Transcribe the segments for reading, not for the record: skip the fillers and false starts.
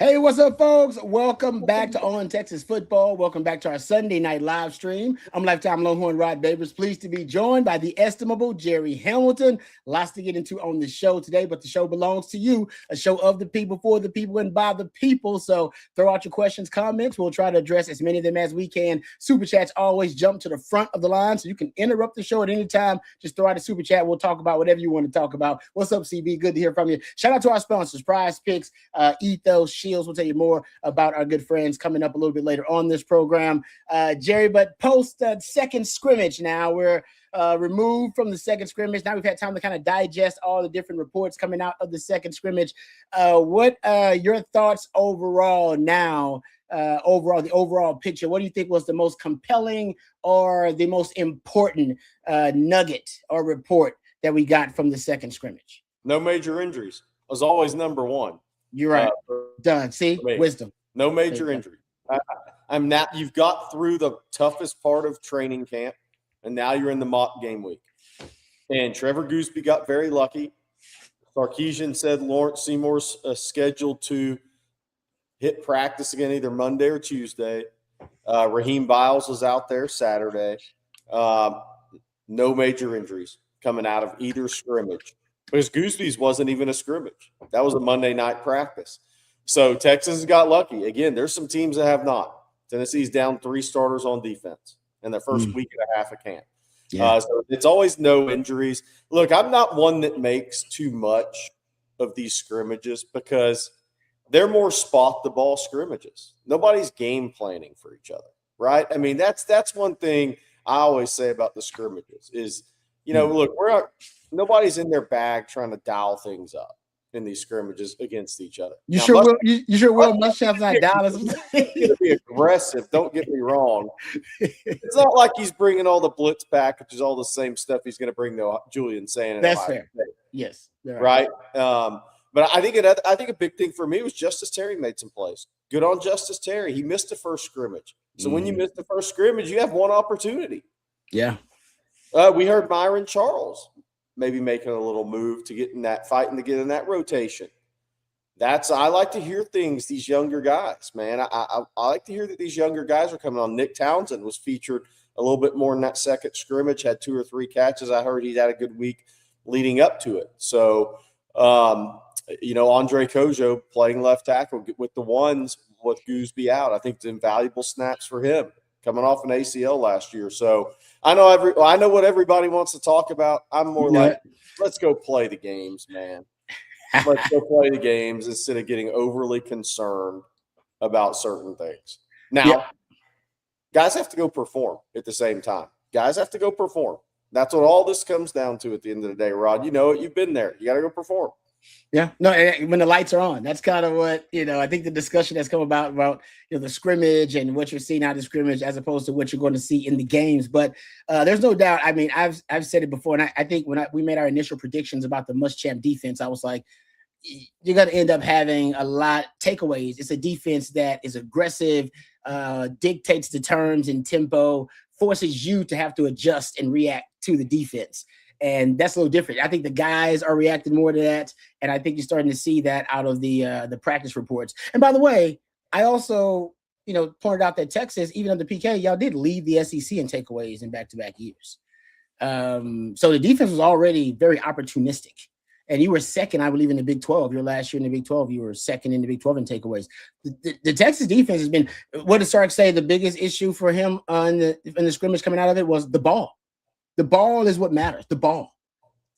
Hey, what's up, folks? Welcome back to On Texas Football. Welcome back to our Sunday night live stream. I'm lifetime Longhorn Rod Babers. Pleased to be joined by the estimable Jerry Hamilton. Lots to get into on the show today, but the show belongs to you. A show of the people, for the people, and by the people. So throw out your questions, comments. We'll try to address as many of them as we can. Super chats always jump to the front of the line, so you can interrupt the show at any time. Just throw out a super chat. We'll talk about whatever you want to talk about. What's up, CB? Good to hear from you. Shout out to our sponsors, Prize Picks, Ethos, Shields. We'll tell you more about our good friends coming up a little bit later on this program. Jerry, but post second scrimmage now, we're removed from the second scrimmage. Now we've had time to kind of digest all the different reports coming out of the second scrimmage. What your thoughts overall now, the overall picture? What do you think was the most compelling or the most important nugget or report that we got from the second scrimmage? No major injuries was always number one. You're right. Done. See, wisdom. No major injury. I'm now. You've got through the toughest part of training camp, and now you're in the mock game week. And Trevor Gooseby got very lucky. Sarkisian said Lawrence Seymour's scheduled to hit practice again either Monday or Tuesday. Raheem Biles was out there Saturday. No major injuries coming out of either scrimmage. Because Gooseby's wasn't even a scrimmage. That was a Monday night practice. So Texas has got lucky. Again, there's some teams that have not. Tennessee's down 3 starters on defense in the first week and a half of camp. Yeah. So it's always no injuries. Look, I'm not one that makes too much of these scrimmages because they're more spot the ball scrimmages. Nobody's game planning for each other, right? I mean, that's one thing I always say about the scrimmages is, look, nobody's in their bag trying to dial things up in these scrimmages against each other. You sure will Muschamp not dial us? He's going to be aggressive. Don't get me wrong. It's not like he's bringing all the blitz packages, all the same stuff he's going to bring to Julian saying. That's fair. Yes. Right. But I think a big thing for me was Justice Terry made some plays. Good on Justice Terry. He missed the first scrimmage. So when you miss the first scrimmage, you have one opportunity. Yeah. We heard Myron Charles maybe making a little move to get in that fighting to get in that rotation. I like to hear things, these younger guys, man. I like to hear that these younger guys are coming on. Nick Townsend was featured a little bit more in that second scrimmage, had 2 or 3 catches. I heard he's had a good week leading up to it. So, Andre Kojo playing left tackle with the ones with Gooseby out. I think it's invaluable snaps for him coming off an ACL last year. So I know what everybody wants to talk about. I'm more like, let's go play the games, man. Let's go play the games instead of getting overly concerned about certain things. Now, guys have to go perform at the same time. Guys have to go perform. That's what all this comes down to at the end of the day, Rod. You know it. You've been there. You got to go perform. Yeah, no, when the lights are on, that's kind of what, I think the discussion that's come about, the scrimmage and what you're seeing out of the scrimmage as opposed to what you're going to see in the games. But there's no doubt. I mean, I've said it before, and I think when we made our initial predictions about the Muschamp defense, I was like, you're going to end up having a lot of takeaways. It's a defense that is aggressive, dictates the terms and tempo, forces you to have to adjust and react to the defense. And that's a little different. I think the guys are reacting more to that, and I think you're starting to see that out of the practice reports. And by the way, I also, pointed out that Texas, even under PK, y'all did lead the SEC in takeaways in back-to-back years. So the defense was already very opportunistic. And you were second, I believe, in the Big 12. Your last year in the Big 12, you were second in the Big 12 in takeaways. The Texas defense has been, what did Sark say, the biggest issue for him in the scrimmage coming out of it was the ball. The ball is what matters. The ball,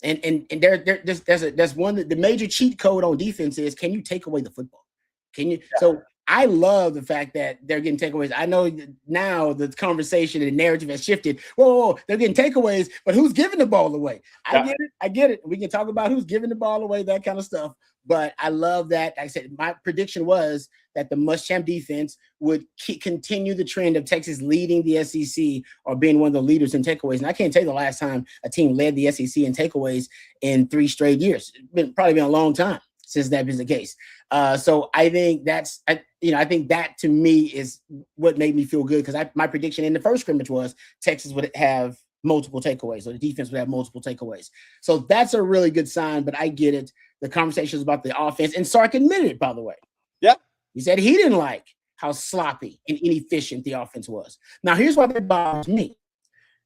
and there's one that the major cheat code on defense is, can you take away the football? Can you? Yeah. So I love the fact that they're getting takeaways. I know now the conversation and the narrative has shifted. Whoa, they're getting takeaways, but who's giving the ball away? I get it. We can talk about who's giving the ball away, that kind of stuff. But I love that. Like I said, my prediction was that the Muschamp defense would continue the trend of Texas leading the SEC or being one of the leaders in takeaways. And I can't tell you the last time a team led the SEC in takeaways in 3 straight years. It's probably been a long time since that is the case. So I think I think that to me is what made me feel good, because my prediction in the first scrimmage was Texas would have multiple takeaways, or the defense would have multiple takeaways. So that's a really good sign, but I get it. The conversations about the offense, and Sark admitted it, by the way. Yeah. He said he didn't like how sloppy and inefficient the offense was. Now, here's why that bothers me,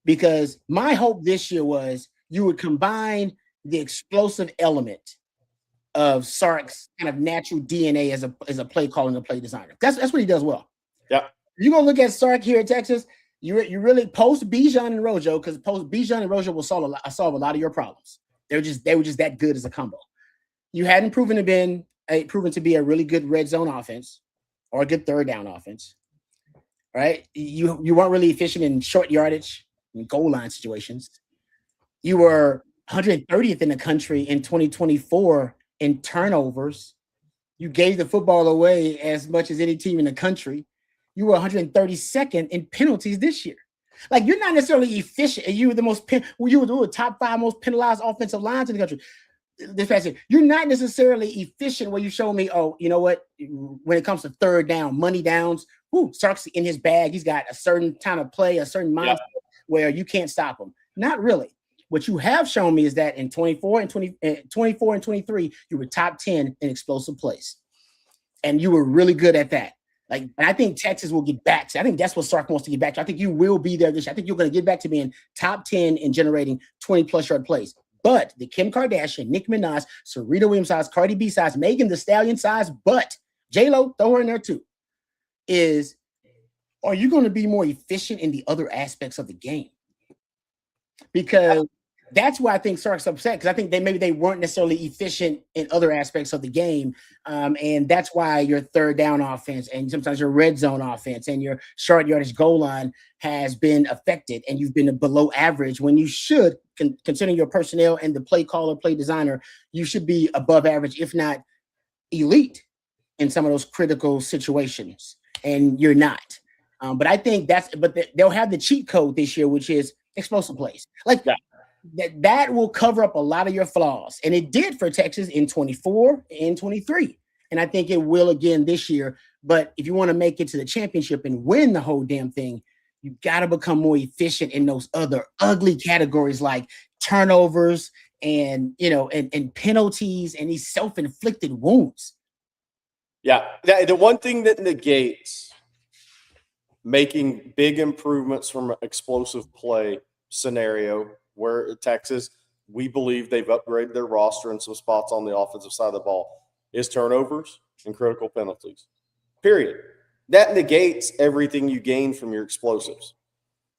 because my hope this year was you would combine the explosive element of Sark's kind of natural DNA as a play caller and a play designer. That's what he does well. Yeah. You're gonna look at Sark here in Texas. You really post Bijan and Rojo, because post Bijan and Rojo will solve a lot of your problems. They were just that good as a combo. You hadn't proven to be a really good red zone offense or a good third down offense, right? You weren't really efficient in short yardage and goal line situations. You were 130th in the country in 2024 in turnovers. You gave the football away as much as any team in the country. You were 132nd in penalties this year. Like, you're not necessarily efficient. You were you were the top 5 most penalized offensive lines in the country this past year. You're not necessarily efficient where you show me, oh, you know what? When it comes to third down, money downs, Sark's in his bag. He's got a certain kind of play, a certain mindset where you can't stop him. Not really. What you have shown me is that in 24 and 23, you were top 10 in explosive plays. And you were really good at that. Like, and I think Texas will get back to. I think that's what Sark wants to get back to. I think you will be there this year. I think you're going to get back to being top 10 in generating 20-plus yard plays. But the Kim Kardashian, Nicki Minaj, Serena Williams size, Cardi B size, Megan Thee Stallion size, but J-Lo, throw her in there too, are you going to be more efficient in the other aspects of the game? Because that's why I think Sark's upset, because I think maybe they weren't necessarily efficient in other aspects of the game. And that's why your third down offense and sometimes your red zone offense and your short yardage goal line has been affected, and you've been below average when you should, considering your personnel and the play caller, play designer, you should be above average, if not elite, in some of those critical situations. And you're not. But I think they'll have the cheat code this year, which is explosive plays. Like, that will cover up a lot of your flaws. And it did for Texas in 24 and 23. And I think it will again this year. But if you want to make it to the championship and win the whole damn thing, you got to become more efficient in those other ugly categories like turnovers and penalties and these self-inflicted wounds. Yeah. The one thing that negates making big improvements from an explosive play scenario where Texas, we believe they've upgraded their roster in some spots on the offensive side of the ball, is turnovers and critical penalties. Period. That negates everything you gain from your explosives.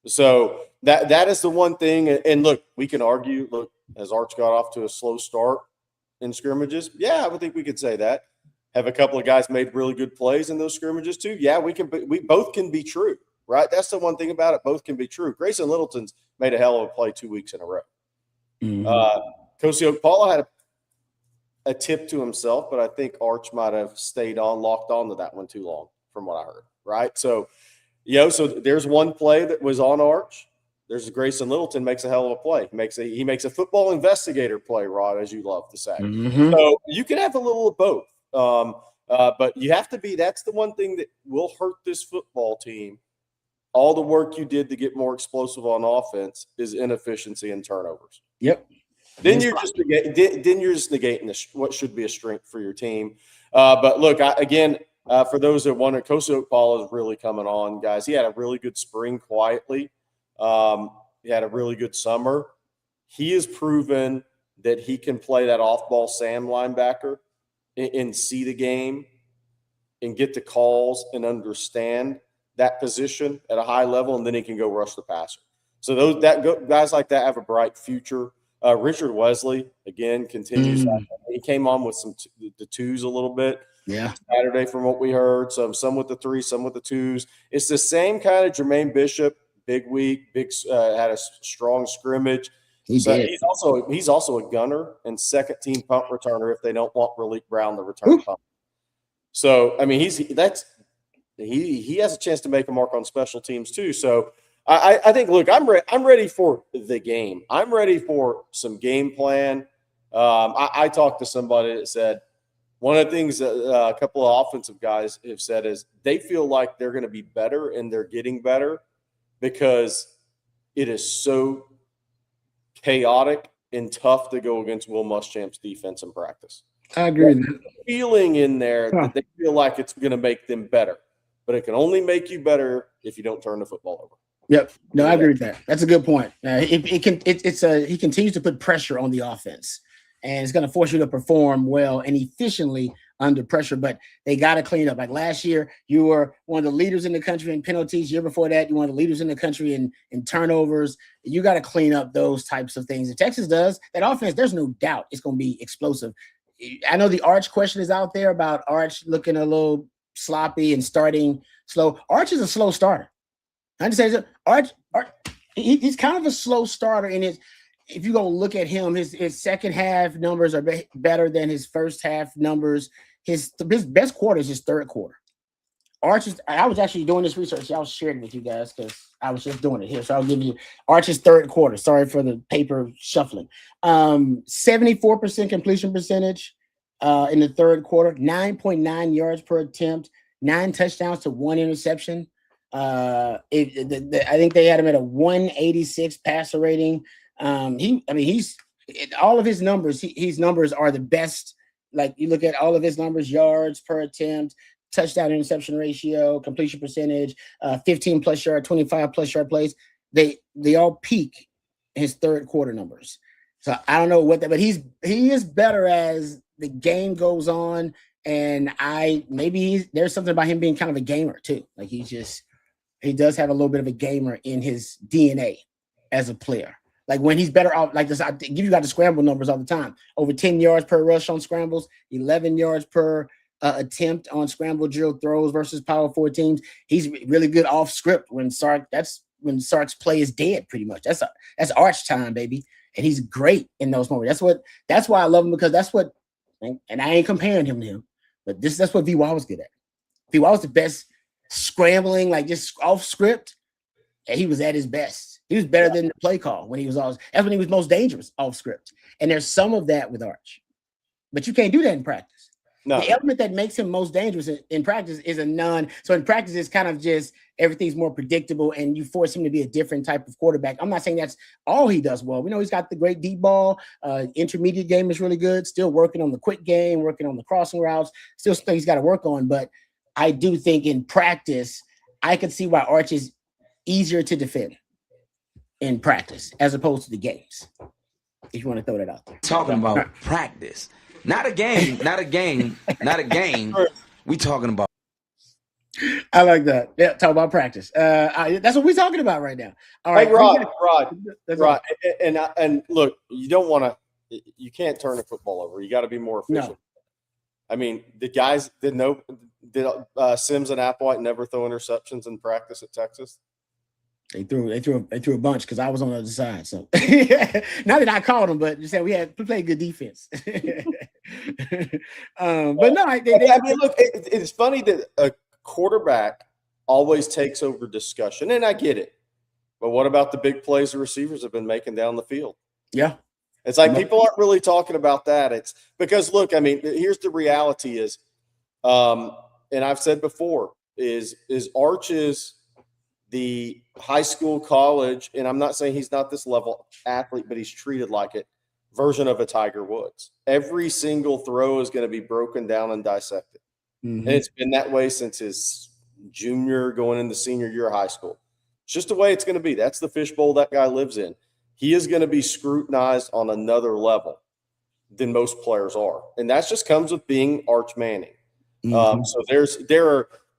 So that is the one thing. And look, we can argue, has Arch got off to a slow start in scrimmages? Yeah, I would think we could say that. Have a couple of guys made really good plays in those scrimmages too? Yeah, we both can be true. Right? That's the one thing about it. Both can be true. Grayson Littleton's made a hell of a play 2 weeks in a row. Mm-hmm. Kosi Okpala had a tip to himself, but I think Arch might have locked on to that one too long from what I heard. Right? So, so there's one play that was on Arch. There's Grayson Littleton makes a hell of a play. He makes a football investigator play, Rod, as you love to say. Mm-hmm. So you can have a little of both. But you have to be – that's the one thing that will hurt this football team. All the work you did to get more explosive on offense is inefficiency and turnovers. Yep. Then you're just negating what should be a strength for your team. But look, for those that wonder, Kosi Okpala is really coming on, guys. He had a really good spring quietly. He had a really good summer. He has proven that he can play that off-ball Sam linebacker and see the game and get the calls and understand that position at a high level, and then he can go rush the passer. So guys like that have a bright future. Richard Wesley, again, continues. He came on with the twos a little bit. Yeah. Saturday from what we heard. Some with the threes, some with the twos. It's the same kind of Jermaine Bishop, big week, had a strong scrimmage. He's also a gunner and second-team punt returner if they don't want Raleek Brown to return punt. So, I mean, he has a chance to make a mark on special teams too. So I think, look, I'm ready for the game. I'm ready for some game plan. I talked to somebody that said one of the things that a couple of offensive guys have said is they feel like they're going to be better and they're getting better because it is so chaotic and tough to go against Will Muschamp's defense in practice. I agree with that. Feeling in there that they feel like it's going to make them better, but it can only make you better if you don't turn the football over. Yep. No, I agree with that. That's a good point. He continues to put pressure on the offense, and it's going to force you to perform well and efficiently under pressure. But they got to clean up. Like last year, you were one of the leaders in the country in penalties. Year before that, you were one of the leaders in the country in turnovers. You got to clean up those types of things. And Texas does that offense. There's no doubt it's going to be explosive. I know the Arch question is out there about Arch looking a little sloppy and starting slow. Arch is a slow starter. I understand. Arch, he's kind of a slow starter in his. If you go look at him, his second half numbers are better than his first half numbers. His best quarter is his third quarter. Arch is. I was actually doing this research. I was sharing it with you guys because I was just doing it here. So I'll give you Arch's third quarter. Sorry for the paper shuffling. 74% completion percentage in the third quarter. 9.9 yards per attempt. 9 touchdowns to 1 interception. I think they had him at a 186 passer rating. He's all of his numbers. His numbers are the best. Like you look at all of his numbers: yards per attempt, touchdown interception ratio, completion percentage, 15 plus yard, 25 plus yard plays. They all peak his third quarter numbers. So I don't know what that, but he is better as the game goes on. And there's something about him being kind of a gamer too. Like he does have a little bit of a gamer in his DNA as a player. Like when he's better off, like this, I give you the scramble numbers all the time. Over 10 yards per rush on scrambles, 11 yards per attempt on scramble drill throws versus Power 4 teams. He's really good off script that's when Sark's play is dead pretty much. That's Arch time, baby. And he's great in those moments. That's why I love him, because that's what, and I ain't comparing him to him, but that's what VY was good at. VY was the best scrambling, like just off script, and he was at his best. He was better than the play call when he was that's when he was most dangerous off script. And there's some of that with Arch, but you can't do that in practice. No. The element that makes him most dangerous in practice is a none. So in practice, it's kind of just everything's more predictable, and you force him to be a different type of quarterback. I'm not saying that's all he does well. We know he's got the great deep ball. Intermediate game is really good. Still working on the quick game, working on the crossing routes. Still things he's got to work on. But I do think in practice, I could see why Arch is easier to defend in practice as opposed to the games. If you want to throw that out there. Talking about practice. Not a game. We talking about. I like that. Yeah, talk about practice. That's what we're talking about right now. All right, hey, Rod. And look, you can't turn a football over. You got to be more efficient. No. I mean, the guys did Sims and Applewhite never throw interceptions in practice at Texas? They threw a bunch because I was on the other side. So not that I called them, but just said we played good defense. But no, I mean, look, it's funny that a quarterback always takes over discussion, and I get it. But what about the big plays the receivers have been making down the field? Yeah. It's like people aren't really talking about that. It's because, look, I mean, here's the reality is, and I've said before, is Arch's the high school, college, and I'm not saying he's not this level athlete, but he's treated like it, version of a Tiger Woods. Every single throw is going to be broken down and dissected. Mm-hmm. And it's been that way since his junior going into senior year of high school. It's just the way it's going to be. That's the fishbowl that guy lives in. He is going to be scrutinized on another level than most players are. And that just comes with being Arch Manning. Mm-hmm. So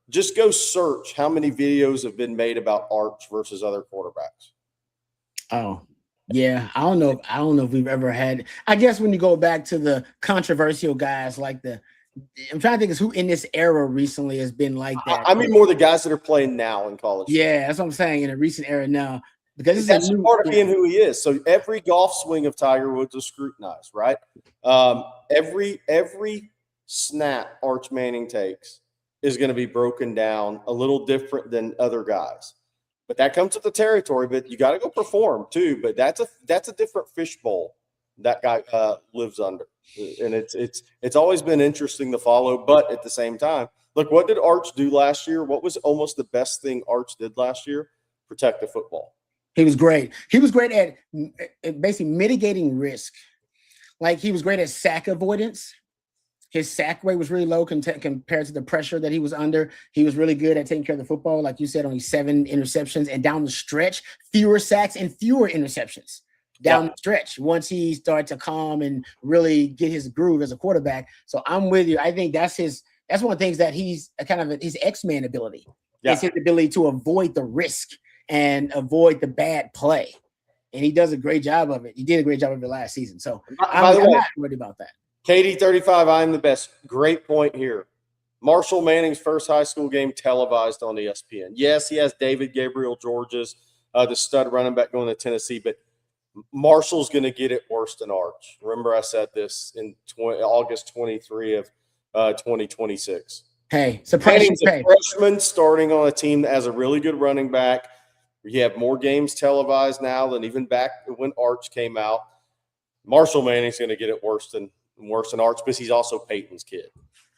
just go search how many videos have been made about Arch versus other quarterbacks. Oh, yeah. I don't know if we've ever had. I guess when you go back to the controversial guys like I'm trying to think of who in this era recently has been like that. I mean, more the guys that are playing now in college. Yeah, that's what I'm saying, in a recent era now. Because that's part of being who he is. So every golf swing of Tiger Woods is scrutinized, right? Every snap Arch Manning takes is going to be broken down a little different than other guys. But that comes with the territory, but you got to go perform too. But that's a different fishbowl that guy lives under. And it's always been interesting to follow. But at the same time, look, what did Arch do last year? What was almost the best thing Arch did last year? Protect the football. He was great. He was great at basically mitigating risk. Like he was great at sack avoidance. His sack rate was really low compared to the pressure that he was under. He was really good at taking care of the football. Like you said, only 7 interceptions, and down the stretch, fewer sacks and fewer interceptions down the stretch once he started to calm and really get his groove as a quarterback. So I'm with you. I think that's one of the things that he's kind of his X-Man ability. Yeah. It's his ability to avoid the risk and avoid the bad play. And he does a great job of it. He did a great job of it last season. So I'm not worried about that. KD35, I'm the best. Great point here. Marshall Manning's first high school game televised on ESPN. Yes, he has David Gabriel Georges, the stud running back going to Tennessee, but Marshall's going to get it worse than Arch. Remember I said this in August 23 of 2026. Hey, surprise! Manning's a freshman starting on a team that has a really good running back. You have more games televised now than even back when Arch came out. Marshall Manning's going to get it worse than Arch, because he's also Peyton's kid.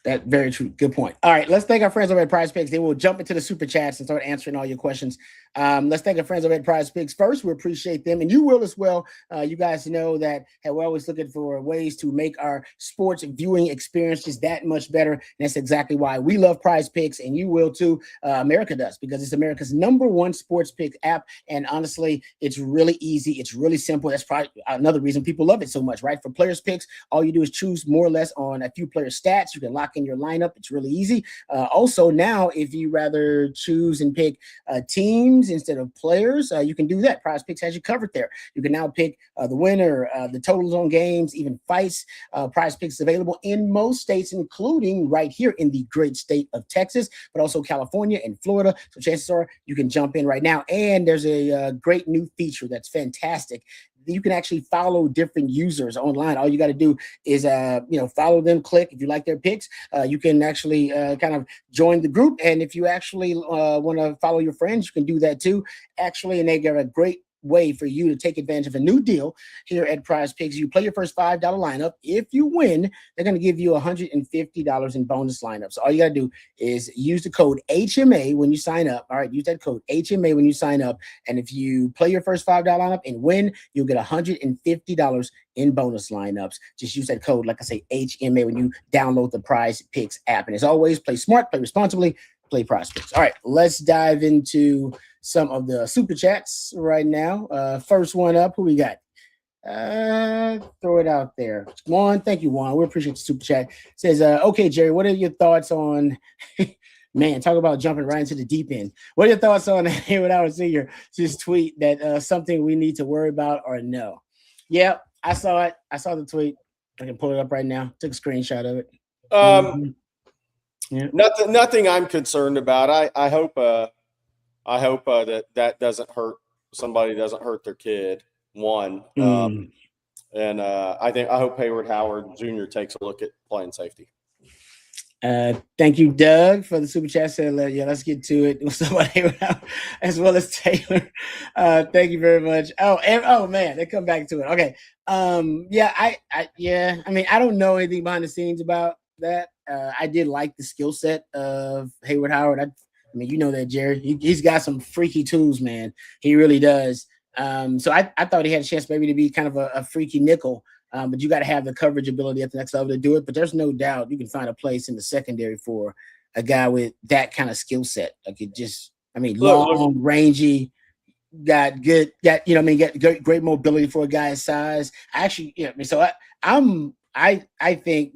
That's very true. Good point. All right, let's thank our friends over at Prize Picks. Then we'll jump into the super chats and start answering all your questions. Let's thank our friends over at Prize Picks first. We appreciate them, and you will as well. You guys know that we're always looking for ways to make our sports viewing experiences that much better. And that's exactly why we love Prize Picks, and you will too. America does, because it's America's #1 sports pick app. And honestly, it's really easy. It's really simple. That's probably another reason people love it so much, right? For players picks, all you do is choose more or less on a few player stats. You can lock in your lineup. It's really easy. Also, now, if you rather choose and pick teams instead of players, you can do that. Prize Picks has you covered there. You can now pick the winner, the totals on games, even fights. Prize Picks is available in most states, including right here in the great state of Texas, but also California and Florida. So chances are you can jump in right now. And there's a great new feature that's fantastic. You can actually follow different users online. All you got to do is, follow them, click. If you like their picks, you can actually kind of join the group. And if you actually want to follow your friends, you can do that too. Actually, and they get a great way for you to take advantage of a new deal here at Prize Picks. You play your first $5 lineup. If you win, they're going to give you $150 in bonus lineups. So all you got to do is use the code HMA when you sign up. All right, use that code HMA when you sign up. And if you play your first $5 lineup and win, you'll get $150 in bonus lineups. Just use that code, like I say, HMA, when you download the Prize Picks app. And as always, play smart, play responsibly, play Prize Picks. All right, let's dive into some of the super chats right now. First one up, who we got? Throw it out there. Juan, thank you, Juan. We appreciate the super chat. It says, okay, Jerry, what are your thoughts on man, talk about jumping right into the deep end. What are your thoughts on Hayward Howard Sr. just tweet that something we need to worry about or no? Yeah, I saw it. I saw the tweet. I can pull it up right now. Took a screenshot of it. Yeah. Nothing I'm concerned about. I hope that doesn't hurt somebody, doesn't hurt their kid. One, and I hope Hayward Howard Jr. takes a look at playing safety. Thank you, Doug, for the super chat. Said, let's get to it with somebody as well as Taylor. Thank you very much. Oh man, they come back to it. Okay. I mean, I don't know anything behind the scenes about that. I did like the skill set of Hayward Howard. I mean, you know that, Jerry. He's got some freaky tools, man. He really does. So I thought he had a chance maybe to be kind of a freaky nickel. But you got to have the coverage ability at the next level to do it. But there's no doubt you can find a place in the secondary for a guy with that kind of skill set. Like long, rangy, got great mobility for a guy's size. I think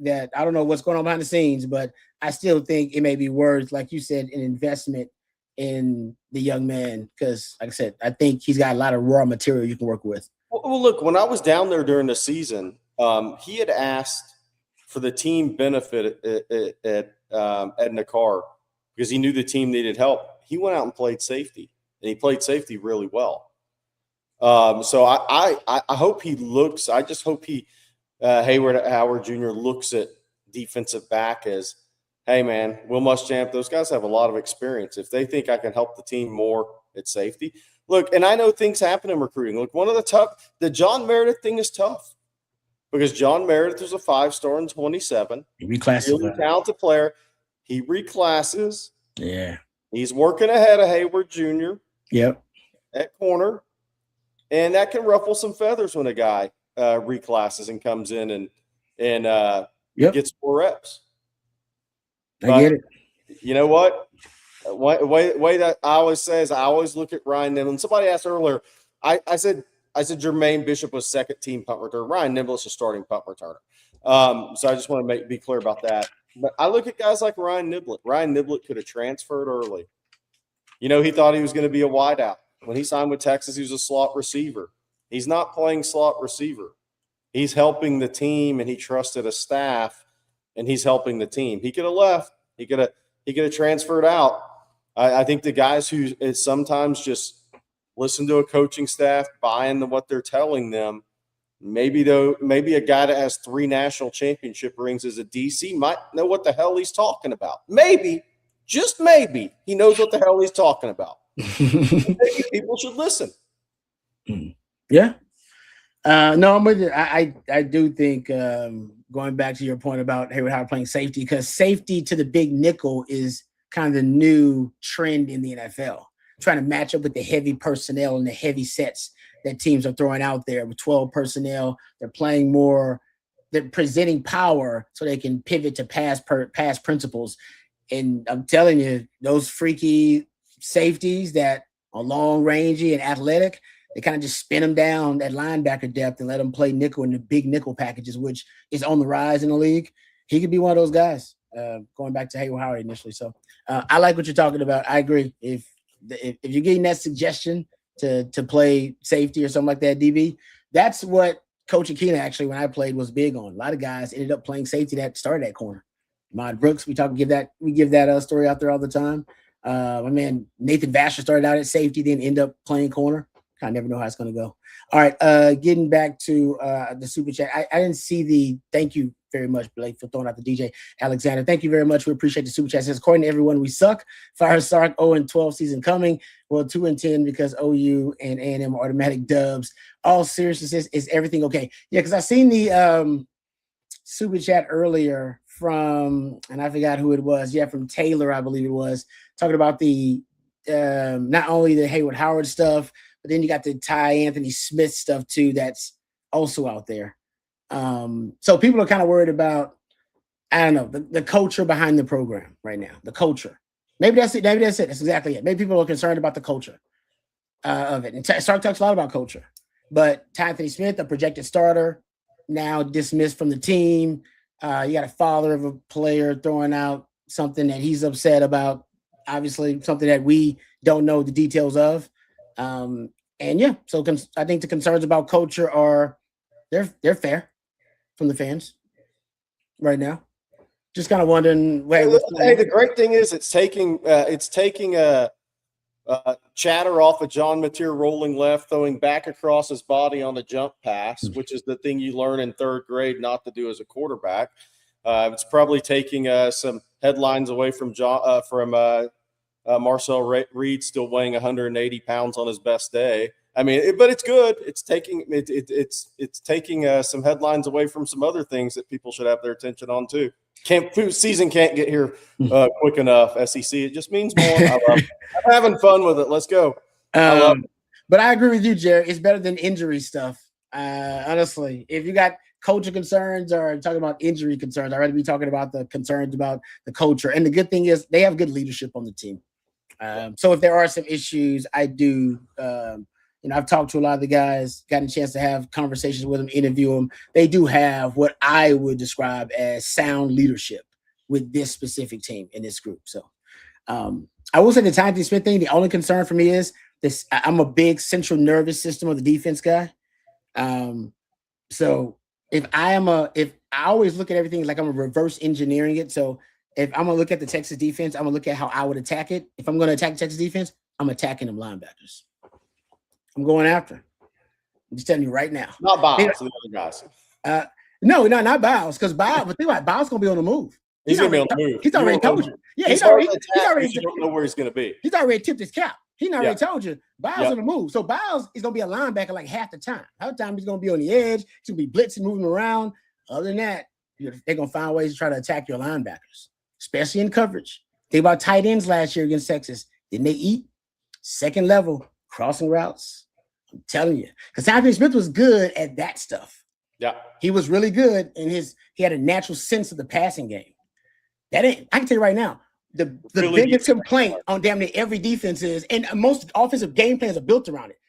that I don't know what's going on behind the scenes, but I still think it may be worth, like you said, an investment in the young man, because, like I said, I think he's got a lot of raw material you can work with. Well, look, when I was down there during the season, he had asked for the team benefit at Nakar because he knew the team needed help. He went out and played safety, and he played safety really well. So I hope he looks – I just hope Hayward Howard Jr. looks at defensive back as, hey, man, Will Muschamp, those guys have a lot of experience. If they think I can help the team more at safety – look, and I know things happen in recruiting. Look, the John Meredith thing is tough because John Meredith was a 5-star in 27. He reclassified. Really talented player. He reclasses. Yeah. He's working ahead of Hayward Jr. Yep. At corner. And that can ruffle some feathers when a guy reclasses and comes in and Yep. gets more reps. I get it. You know what? Way that I always say is I always look at Ryan Nimble. And somebody asked earlier, I said Jermaine Bishop was second team punt returner. Ryan Nimble is a starting punt returner. So I just want to be clear about that. But I look at guys like Ryan Niblett. Ryan Niblett could have transferred early. You know, he thought he was going to be a wideout. When he signed with Texas, he was a slot receiver. He's not playing slot receiver. He's helping the team, and he trusted a staff, and he's helping the team. He could have left. He could have transferred out. I think the guys who sometimes just listen to a coaching staff, buy into what they're telling them. Maybe a guy that has 3 national championship rings as a DC might know what the hell he's talking about. Maybe, just maybe, he knows what the hell he's talking about. Maybe people should listen. Yeah. No, I'm with you. I do think going back to your point about Hayward Howard playing safety, because safety to the big nickel is kind of the new trend in the NFL, trying to match up with the heavy personnel and the heavy sets that teams are throwing out there with 12 personnel. They're playing more, they're presenting power so they can pivot to pass principles. And I'm telling you, those freaky safeties that are long rangey and athletic, they kind of just spin them down at linebacker depth and let them play nickel in the big nickel packages, which is on the rise in the league. He could be one of those guys, going back to Hayward Howard initially. So I like what you're talking about. I agree. If you're getting that suggestion to play safety or something like that, DB, that's what Coach Akina actually, when I played, was big on. A lot of guys ended up playing safety that started at corner. Mod Brooks, we give that story out there all the time. My man Nathan Vasher started out at safety, then end up playing corner. I never know how it's going to go. All right, getting back to the super chat. I didn't see the thank you very much, Blake, for throwing out the DJ Alexander. Thank you very much. We appreciate the super chat. It says, according to everyone, we suck. Fire Sark 0-12 season coming. Well, 2-10 because OU and A&M are automatic dubs. All seriousness, is everything okay? Yeah, because I seen the super chat earlier from, and I forgot who it was. Yeah, from Taylor, I believe it was, talking about the not only the Hayward Howard stuff, but then you got the Ty Anthony Smith stuff too. That's also out there. So people are kind of worried about, I don't know, the culture behind the program right now. The culture. Maybe that's it. That's exactly it. Maybe people are concerned about the culture of it. And Sark talks a lot about culture. But Ty Anthony Smith, a projected starter, now dismissed from the team. You got a father of a player throwing out something that he's upset about. Obviously, something that we don't know the details of. And yeah, so I think the concerns about culture are they're fair from the fans right now. Just kind of wondering. Hey, the great thing is it's taking chatter off of John Mateer rolling left, throwing back across his body on a jump pass, which is the thing you learn in 3rd grade not to do as a quarterback. It's probably taking some headlines away from Marcel Reed still weighing 180 pounds on his best day. I mean, but it's good. It's taking some headlines away from some other things that people should have their attention on too. Season can't get here quick enough. SEC, it just means more. I love it. I'm having fun with it. Let's go. But I agree with you, Jerry. It's better than injury stuff. Honestly, if you got culture concerns or talking about injury concerns, I'd rather be talking about the concerns about the culture. And the good thing is they have good leadership on the team. So if there are some issues, I do. I've talked to a lot of the guys, gotten a chance to have conversations with them, interview them. They do have what I would describe as sound leadership with this specific team in this group. So I will say the Ty Anthony Smith thing, the only concern for me is this. I'm a big central nervous system of the defense guy. So if I always look at everything like I'm reverse engineering it. So if I'm going to look at the Texas defense, I'm going to look at how I would attack it. If I'm going to attack the Texas defense, I'm attacking them linebackers. I'm going after. I'm just telling you right now. Not Biles, the other guys. No, not Biles, because Biles, but think about it, Biles going to be on the move. He's going to be on the move. He's already told you. Yeah, he's already you don't know where he's going to be. He's already tipped his cap. He already told you Biles on the move. So Biles is going to be a linebacker like half the time. Half the time he's going to be on the edge. He's going to be blitzing, moving around. Other than that, they're going to find ways to try to attack your linebackers, especially in coverage. Think about tight ends last year against Texas. Didn't they eat? Second level, crossing routes. I'm telling you. Because Ty Anthony Smith was good at that stuff. Yeah. He was really good he had a natural sense of the passing game. I can tell you right now, the Really biggest complaint on damn near every defense is, and most offensive game plans are built around it.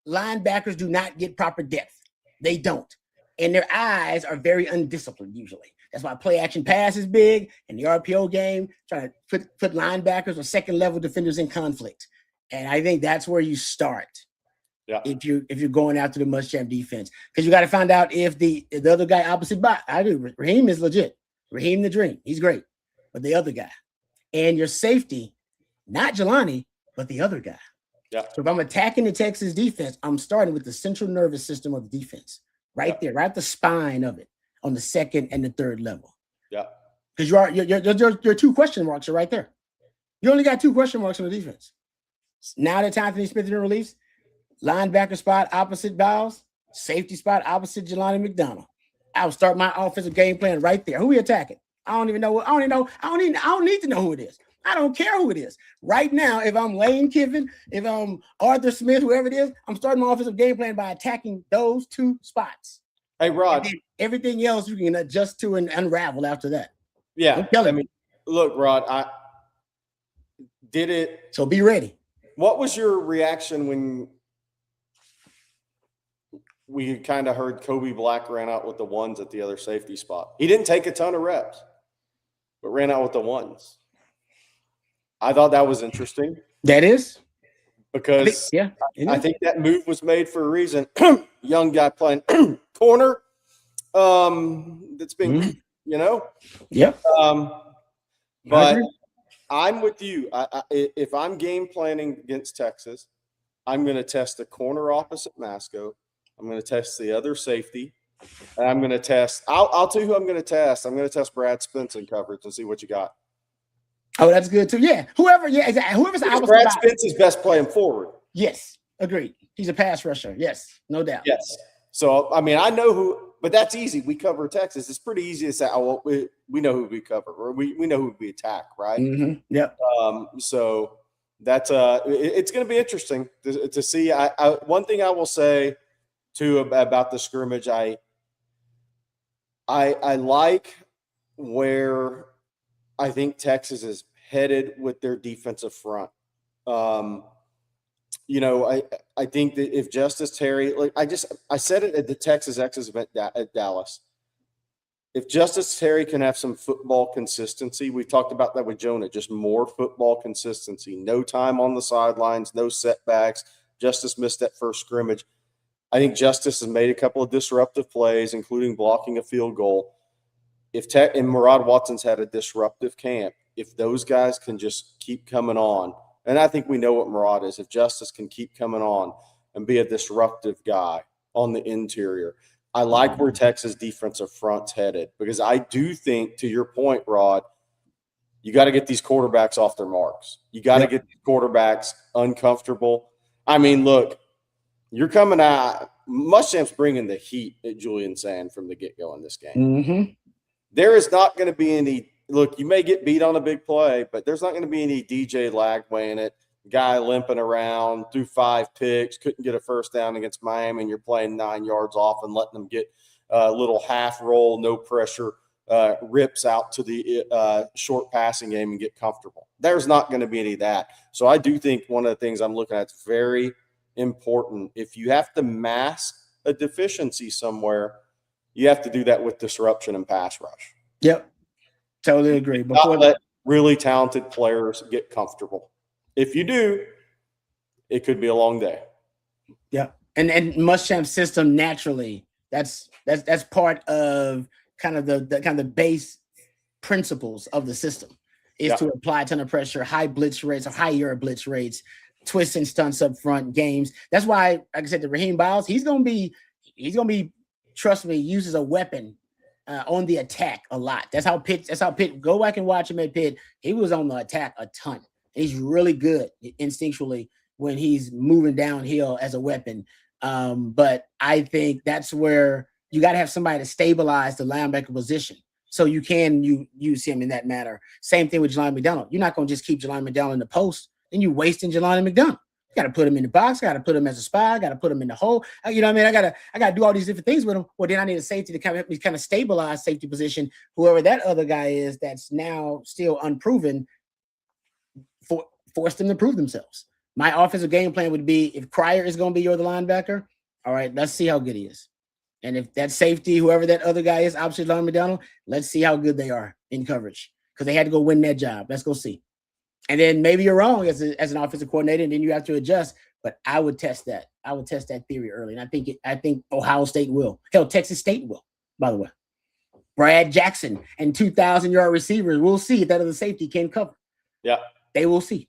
Linebackers do not get proper depth. They don't. And their eyes are very undisciplined usually. That's why play action pass is big in the RPO game, trying to put linebackers or second level defenders in conflict. And I think that's where you start. Yeah. If you're going after the Muschamp defense, because you got to find out if the other guy opposite by I do. Raheem is legit. Raheem the Dream, he's great, but the other guy, and your safety, not Jelani, but the other guy. Yeah. So if I'm attacking the Texas defense, I'm starting with the central nervous system of the defense, right there, right at the spine of it, on the second and the third level. Yeah. Because your 2 question marks are right there. You only got 2 question marks on the defense. Now that Anthony Smith in release. Linebacker spot opposite Biles, safety spot opposite Jelani McDonald. I'll start my offensive game plan right there. Who we attacking? I don't even know. I don't need to know who it is. I don't care who it is. Right now, if I'm Lane Kiffin, if I'm Arthur Smith, whoever it is, I'm starting my offensive game plan by attacking those 2 spots. Hey, Rod. Everything else you can adjust to and unravel after that. Yeah. I mean, look, Rod, I did it. So be ready. What was your reaction when we kind of heard Kobe Black ran out with the ones at the other safety spot? He didn't take a ton of reps, but ran out with the ones. I thought that was interesting. That is? Because I think that move was made for a reason. Young guy playing corner that's been, Yep. But I'm with you. If I'm game planning against Texas, I'm going to test the corner opposite Masco. I'm going to test the other safety, and I'm going to test. I'll tell you who I'm going to test. I'm going to test Brad Spence in coverage and see what you got. Oh, that's good too. Yeah, whoever's Brad Spence is best playing forward. Yes, agreed. He's a pass rusher. Yes, no doubt. Yes. So I mean, I know who, but that's easy. We cover Texas. It's pretty easy to say, oh, well, we know who we cover, or we know who we attack, right? Mm-hmm. Yep. So that's it's going to be interesting to see. One thing I will say too about the scrimmage, I like where I think Texas is headed with their defensive front. I think that if Justice Terry, I said it at the Texas Exes event at Dallas. If Justice Terry can have some football consistency, we talked about that with Jonah, just more football consistency, no time on the sidelines, no setbacks. Justice missed that first scrimmage. I think Justice has made a couple of disruptive plays, including blocking a field goal. And Murad Watson's had a disruptive camp. If those guys can just keep coming on, and I think we know what Murad is, if Justice can keep coming on and be a disruptive guy on the interior, I like where Texas defensive front's headed, because I do think, to your point, Rod, you got to get these quarterbacks off their marks. You got to get these quarterbacks uncomfortable. I mean, look, you're coming out. Muschamp's bringing the heat at Julian Sand from the get-go in this game. Mm-hmm. There is not going to be any – look, you may get beat on a big play, but there's not going to be any DJ Lagway in it, guy limping around, threw 5 picks, couldn't get a first down against Miami, and you're playing 9 yards off and letting them get a little half roll, no pressure, rips out to the short passing game and get comfortable. There's not going to be any of that. So I do think one of the things I'm looking at is very important. If you have to mask a deficiency somewhere, you have to do that with disruption and pass rush. Yep. Totally agree. Not let really talented players get comfortable. If you do, it could be a long day. Yeah. And Muschamp's system naturally, that's part of kind of the base principles of the system is to apply a ton of pressure, high blitz rates or higher blitz rates, twists and stunts up front games. That's why, like I said, the Raheem Biles, he's gonna be, trust me, uses a weapon on the attack a lot. That's how Pitt, go back and watch him at Pitt. He was on the attack a ton. He's really good instinctually when he's moving downhill as a weapon. But I think that's where you got to have somebody to stabilize the linebacker position, so you can use him in that manner. Same thing with Jelani McDonald. You're not going to just keep Jelani McDonald in the post, then you're wasting Jelani McDonald. Got to put him in the box. Got to put him as a spy. Got to put him in the hole. You know what I mean? I gotta do all these different things with him. Well, then I need a safety to kind of stabilize safety position. Whoever that other guy is that's now still unproven, force them to prove themselves. My offensive game plan would be if Cryer is going to be your linebacker, all right, let's see how good he is. And if that safety, whoever that other guy is, opposite Larry McDonald, let's see how good they are in coverage because they had to go win that job. Let's go see. And then maybe you're wrong as an offensive coordinator, and then you have to adjust. But I would test that. I would test that theory early, and I think Ohio State will. Hell, Texas State will. By the way, Brad Jackson and 2,000-yard receivers. We'll see if that other safety can cover. Yeah, they will see.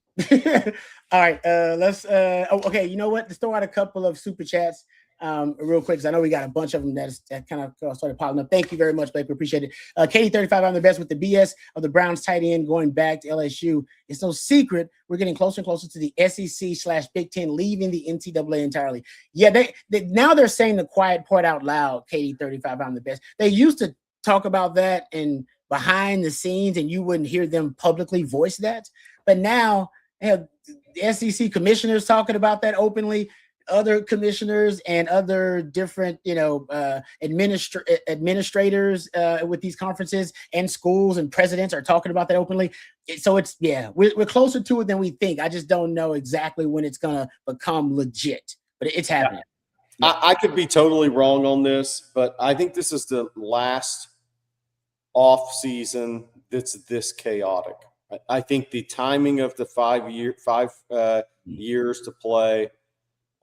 All right, let's. Okay, you know what? Let's throw out a couple of super chats. Real quick, because I know we got a bunch of them that kind of started piling up. Thank you very much, Blake. We appreciate it. KD35, I'm the best with the BS of the Browns tight end going back to LSU. It's no secret. We're getting closer and closer to the SEC/Big Ten leaving the NCAA entirely. Yeah, they now they're saying the quiet part out loud. KD35, I'm the best. They used to talk about that and behind the scenes, and you wouldn't hear them publicly voice that. But now they have the SEC commissioners talking about that openly. Other commissioners and other different, administrators with these conferences and schools and presidents are talking about that openly. So we're closer to it than we think. I just don't know exactly when it's going to become legit, but it's happening. Yeah. I could be totally wrong on this, but I think this is the last off season that's this chaotic. I think the timing of the 5 years to play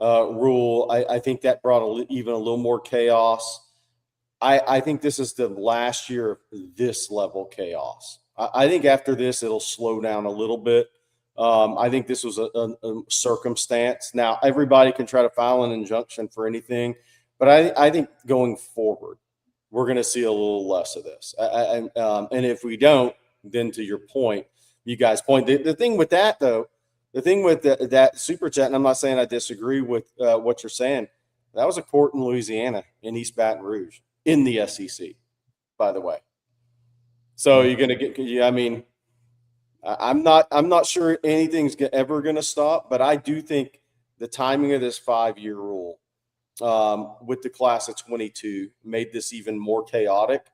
rule, I think that brought even a little more chaos. I think this is the last year of this level chaos. I think after this, it'll slow down a little bit. I think this was a circumstance. Now, everybody can try to file an injunction for anything, but I think going forward, we're going to see a little less of this. And if we don't, then to your point, you guys point. The thing with that, though, the thing with that super chat, and I'm not saying I disagree with what you're saying, that was a court in Louisiana in East Baton Rouge in the SEC, by the way. So you're going to get. Yeah, I mean, I'm not sure anything's ever going to stop, but I do think the timing of this 5-year rule with the class of 22 made this even more chaotic,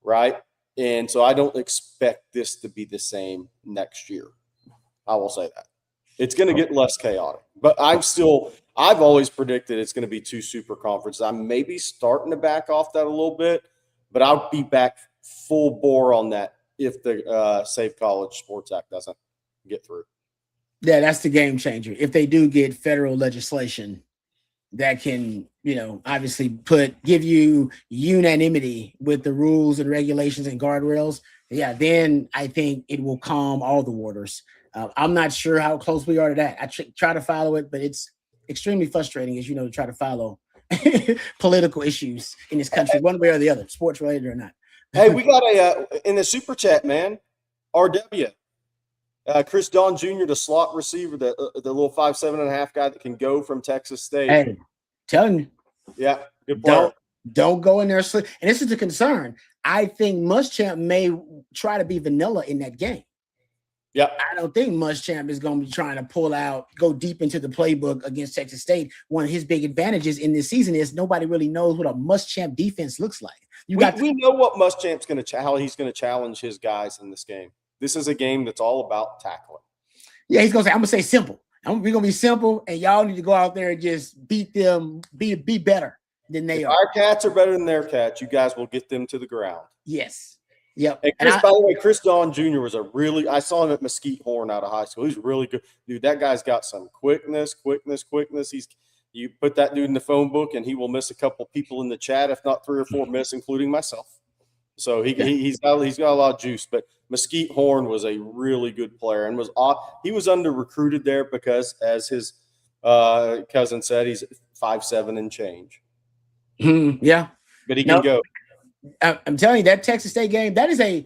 right? And so I don't expect this to be the same next year. I will say that. It's going to get less chaotic, but I've always predicted it's going to be 2 super conferences. I'm maybe starting to back off that a little bit, but I'll be back full bore on that if the Safe College Sports Act doesn't get through. Yeah, that's the game changer. If they do get federal legislation that can, obviously give you unanimity with the rules and regulations and guardrails, yeah, then I think it will calm all the waters. I'm not sure how close we are to that. I try to follow it, but it's extremely frustrating, as you know, to try to follow political issues in this country, one way or the other, sports related or not. Hey, we got in the super chat, man. RW, Chris Don Jr., the slot receiver, the little 5'7.5" guy that can go from Texas State. Hey, telling you, yeah, good player. Don't go in there. And this is the concern. I think Muschamp may try to be vanilla in that game. Yeah, I don't think Muschamp is going to be trying to go deep into the playbook against Texas State. One of his big advantages in this season is nobody really knows what a Muschamp defense looks like. We know what Muschamp's going to how he's going to challenge his guys in this game. This is a game that's all about tackling. Yeah, he's going to say, I'm going to say simple. We're going to be simple, and y'all need to go out there and just beat them, be better than they are. Our cats are better than their cats. You guys will get them to the ground. Yes. Yep. And by the way, Chris Don Jr. was I saw him at Mesquite Horn out of high school. He's really good. Dude, that guy's got some quickness. You put that dude in the phone book, and he will miss a couple people in the chat, if not 3 or 4 miss, including myself. So he's got a lot of juice. But Mesquite Horn was a really good player, and he was under recruited there because, as his cousin said, he's 5'7" and change. Yeah, but he can go. I'm telling you, that Texas State game, that is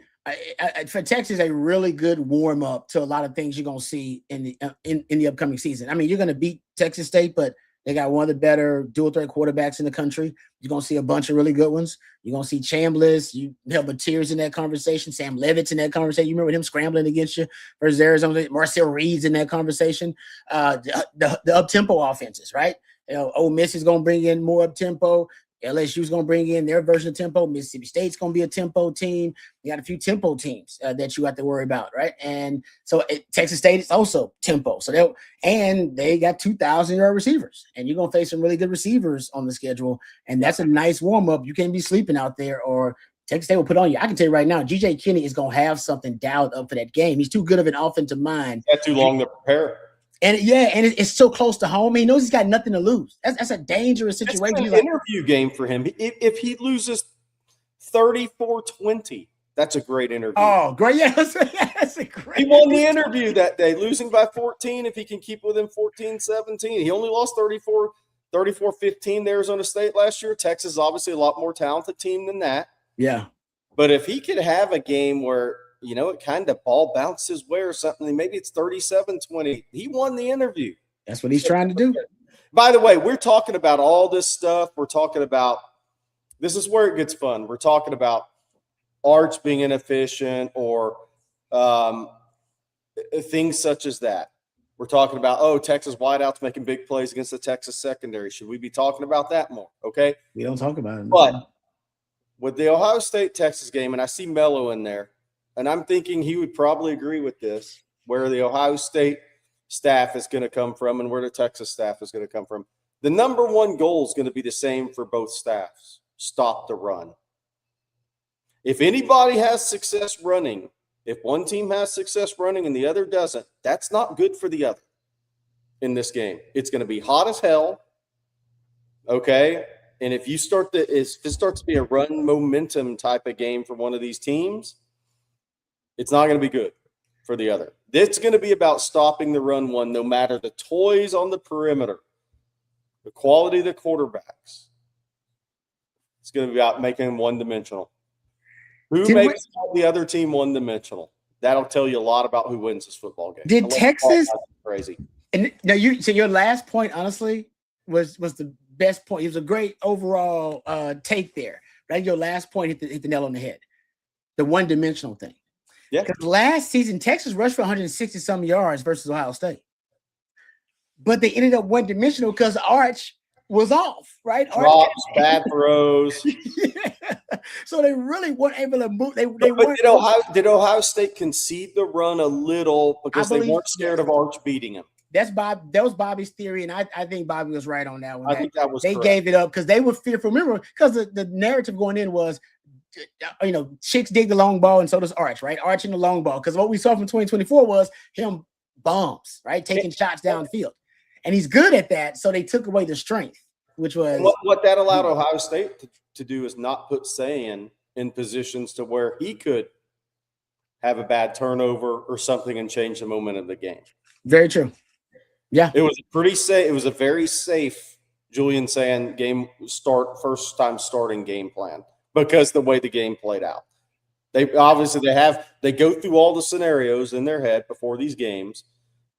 for Texas a really good warm up to a lot of things you're gonna see in the upcoming season. I mean, you're gonna beat Texas State, but They got one of the better dual threat quarterbacks in the country. You're going to see a bunch of really good ones. You're going to see Chambliss. You have Mateers in that conversation. Sam Levitt's in that conversation. You remember him scrambling against you versus Arizona. Marcel Reed's in that conversation. The up-tempo offenses, right? Ole Miss is going to bring in more up-tempo. LSU's going to bring in their version of tempo. Mississippi State's going to be a tempo team. You got a few tempo teams that you have to worry about, right? And so Texas State is also tempo. So they got 2,000-yard receivers, and you're going to face some really good receivers on the schedule, and that's a nice warm-up. You can't be sleeping out there, or Texas State will put on you. I can tell you right now, G.J. Kinney is going to have something dialed up for that game. He's too good of an offensive mind. Got too long to prepare. And it's so close to home. He knows he's got nothing to lose. That's a dangerous situation. It's an interview game for him. If he loses 34-20, that's a great interview. Oh, great. Yeah, that's a great. He won the interview that day, losing by 14. If he can keep within 14-17, he only lost 34-15 to Arizona State last year. Texas is obviously a lot more talented team than that. Yeah. But if he could have a game where – it kind of ball bounces his way or something. Maybe it's 37-20. He won the interview. That's what he's trying to do. By the way, we're talking about all this stuff. We're talking about – this is where it gets fun. We're talking about Arch being inefficient or things such as that. We're talking about, Texas wideouts making big plays against the Texas secondary. Should we be talking about that more? Okay? We don't talk about it. But with the Ohio State-Texas game, and I see Mello in there, and I'm thinking he would probably agree with this, where the Ohio State staff is going to come from and where the Texas staff is going to come from. The number one goal is going to be the same for both staffs: stop the run. If anybody has success running, if one team has success running and the other doesn't, that's not good for the other in this game. It's going to be hot as hell, okay? And if it starts to be a run momentum type of game for one of these teams, it's not going to be good for the other. It's going to be about stopping the run one, no matter the toys on the perimeter, the quality of the quarterbacks. It's going to be about making them one-dimensional. Who makes the other team one-dimensional? That'll tell you a lot about who wins this football game. Did Texas – crazy. And now so your last point, honestly, was the best point. It was a great overall take there, right? Your last point hit the nail on the head. The one-dimensional thing. Yeah. Because last season, Texas rushed for 160-some yards versus Ohio State. But they ended up one-dimensional because Arch was off, right? Drops, bad throws. Yeah. So they really weren't able to move. Did Ohio State concede the run a little because they weren't scared of Arch beating him? That was Bobby's theory, and I think Bobby was right on that one. I think that was they correct. gave it up because they were fearful. Remember, because the narrative going in was, Chicks dig the long ball, and so does Arch, right? Arch in the long ball. Because what we saw from 2024 was him bombs, right? Taking shots downfield. And he's good at that, so they took away the strength, which was what that allowed Ohio State to do is not put Sayan in positions to where he could have a bad turnover or something and change the momentum of the game. Very true. Yeah. It was pretty safe. It was a very safe Julian Sayan first time starting game plan. Because the way the game played out. They go through all the scenarios in their head before these games,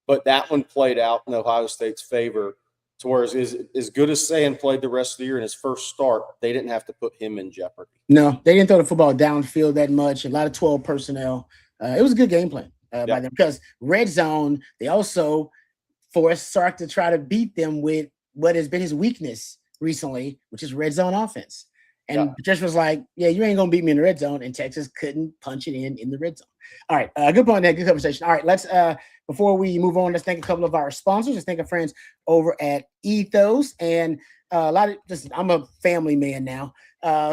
but that one played out in Ohio State's favor to where as good as Sayan played the rest of the year in his first start, they didn't have to put him in jeopardy. No, they didn't throw the football downfield that much. A lot of 12 personnel. It was a good game plan by them because red zone, they also forced Sark to try to beat them with what has been his weakness recently, which is red zone offense. And Patricia was like, yeah, you ain't going to beat me in the red zone. And Texas couldn't punch it in the red zone. All right. Good point there. Good conversation. All right. Let's, before we move on, let's thank a couple of our sponsors. Let's thank our friends over at Ethos. And I'm a family man now.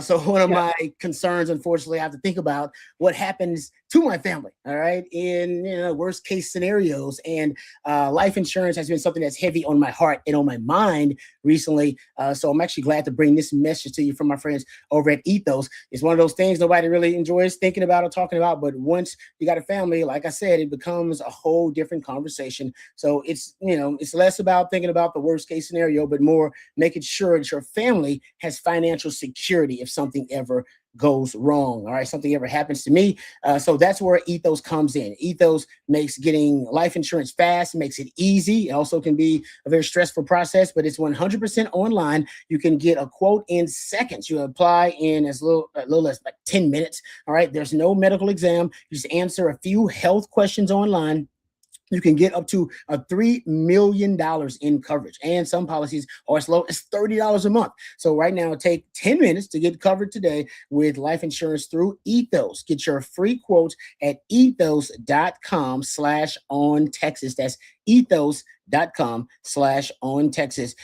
So one of my concerns, unfortunately, I have to think about what happens to my family, all right, in worst case scenarios. And life insurance has been something that's heavy on my heart and on my mind recently. So I'm actually glad to bring this message to you from my friends over at Ethos. It's one of those things nobody really enjoys thinking about or talking about, but once you got a family, like I said, it becomes a whole different conversation. So it's less about thinking about the worst case scenario, but more making sure that your family has financial security if something ever goes wrong. All right, something ever happens to me. So that's where Ethos comes in. Ethos makes getting life insurance fast, makes it easy. It also can be a very stressful process, but it's 100% online. You can get a quote in seconds. You apply in as little as like 10 minutes. All right, there's no medical exam. You just answer a few health questions online. You can get up to $3 million in coverage. And some policies are as low as $30 a month. So right now, take 10 minutes to get covered today with life insurance through Ethos. Get your free quote at ethos.com/on-Texas. That's ethos.com/on-Texas.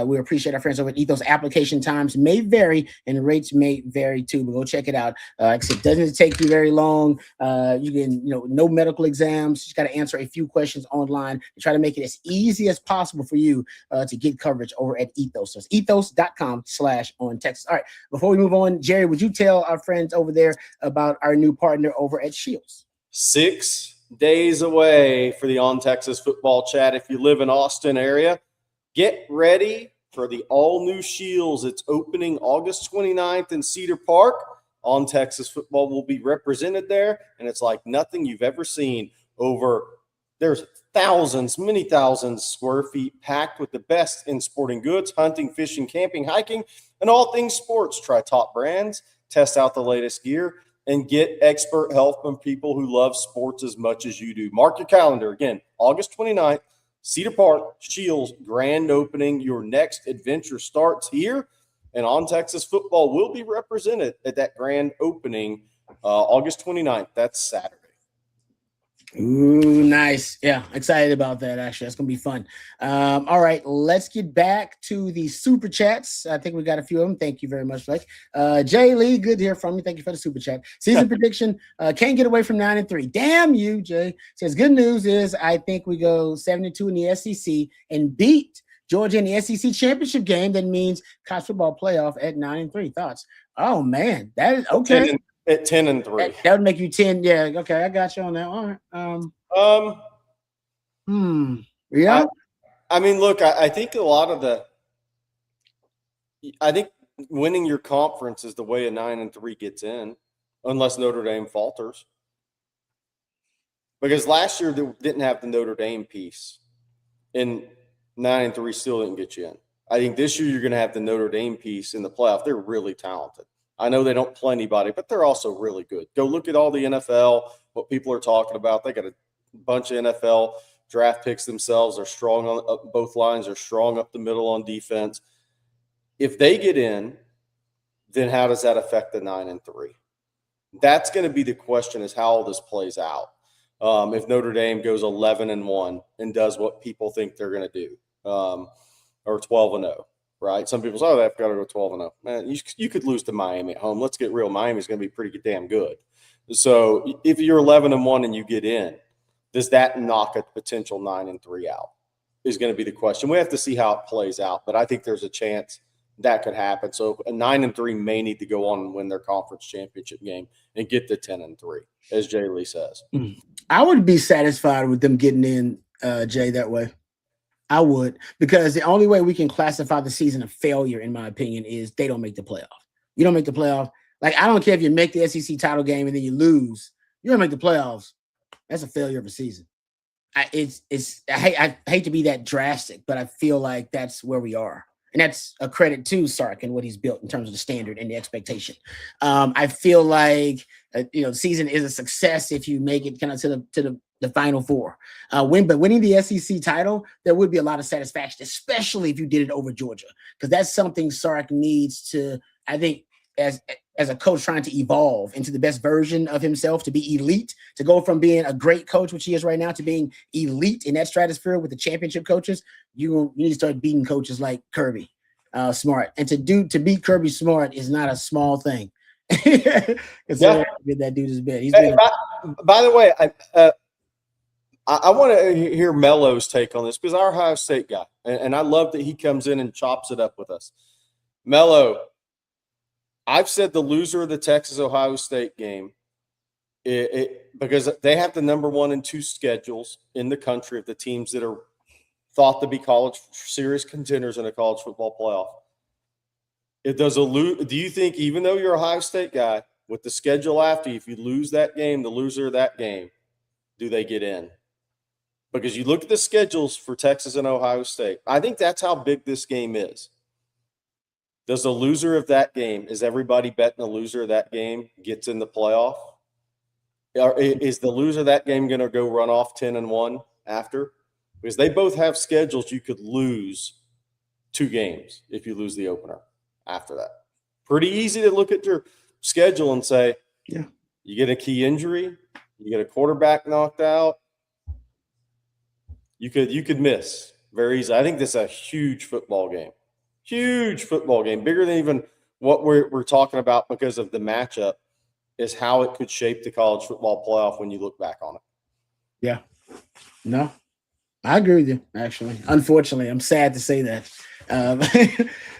We appreciate our friends over at Ethos. Application times may vary and the rates may vary too, but go check it out. Like I said, it doesn't take you very long. You can, no medical exams. You just got to answer a few questions online and try to make it as easy as possible for you to get coverage over at Ethos. So it's ethos.com/on-Texas. All right, before we move on, Jerry, would you tell our friends over there about our new partner over at Shields? 6 days away for the On Texas Football Chat. If you live in Austin area, get ready for the all-new Shields. It's opening August 29th in Cedar Park. On Texas Football will be represented there, and it's like nothing you've ever seen. There's thousands, many thousands square feet packed with the best in sporting goods, hunting, fishing, camping, hiking, and all things sports. Try top brands, test out the latest gear, and get expert help from people who love sports as much as you do. Mark your calendar. Again, August 29th, Cedar Park, Shields, grand opening. Your next adventure starts here, and On Texas Football will be represented at that grand opening August 29th. That's Saturday. Ooh, nice. Yeah, excited about that, actually. That's going to be fun. All right, let's get back to the super chats. I think we got a few of them. Thank you very much, Blake. Jay Lee, good to hear from you. Thank you for the super chat. Season prediction, can't get away from 9-3. Damn you, Jay. Says, good news is I think we go 7-2 in the SEC and beat Georgia in the SEC championship game. That means college football playoff at 9-3. Thoughts? Oh, man, that is okay. At 10-3. That would make you 10. Yeah, okay, I got you on that. All right. Yeah. I mean, look, I think I think winning your conference is the way a 9-3 gets in, unless Notre Dame falters. Because last year they didn't have the Notre Dame piece, and 9-3 still didn't get you in. I think this year you're going to have the Notre Dame piece in the playoff. They're really talented. I know they don't play anybody, but they're also really good. Go look at all the NFL, what people are talking about. They got a bunch of NFL draft picks themselves. They're strong on both lines. They're strong up the middle on defense. If they get in, then how does that affect the 9-3? That's going to be the question, is how all this plays out. If Notre Dame goes 11-1 and does what people think they're going to do, or 12-0. Right? Some people say, oh, they've got to go 12-0. Man, you could lose to Miami at home. Let's get real. Miami's going to be pretty damn good. So if you're 11-1 and you get in, does that knock a potential 9-3 out? Is going to be the question. We have to see how it plays out, but I think there's a chance that could happen. So a 9-3 may need to go on and win their conference championship game and get to 10-3, as Jay Lee says. I would be satisfied with them getting in, Jay, that way. I would, because the only way we can classify the season a failure, in my opinion, is they don't make the playoff. You don't make the playoff. Like, I don't care if you make the SEC title game and then you lose. You don't make the playoffs. That's a failure of a season. I hate to be that drastic, but I feel like that's where we are. And that's a credit to Sark and what he's built in terms of the standard and the expectation. I feel like the season is a success if you make it kind of to the Final Four. But winning the SEC title, there would be a lot of satisfaction, especially if you did it over Georgia, because that's something Sark needs to, I think, as a coach trying to evolve into the best version of himself, to be elite, to go from being a great coach, which he is right now, to being elite in that stratosphere with the championship coaches. You need to start beating coaches like Kirby Smart. And to beat Kirby Smart is not a small thing. That dude is bad. By the way, I want to hear Mello's take on this, because our Ohio State guy, and I love that he comes in and chops it up with us. Mello, I've said the loser of the Texas-Ohio State game, because they have the number 1 and 2 schedules in the country of the teams that are thought to be serious contenders in a college football playoff. Do you think, even though you're a Ohio State guy, with the schedule after you, if you lose that game, the loser of that game, do they get in? Because you look at the schedules for Texas and Ohio State. I think that's how big this game is. Does the loser of that game, is everybody betting the loser of that game gets in the playoff? Or is the loser of that game going to go run off 10-1 after? Because they both have schedules you could lose 2 games if you lose the opener after that. Pretty easy to look at your schedule and say, yeah, you get a key injury, you get a quarterback knocked out, you could miss very easily. I think this is a huge football game. Huge football game, bigger than even what we're talking about because of the matchup, is how it could shape the college football playoff when you look back on it. Yeah. No, I agree with you, actually. Unfortunately, I'm sad to say that.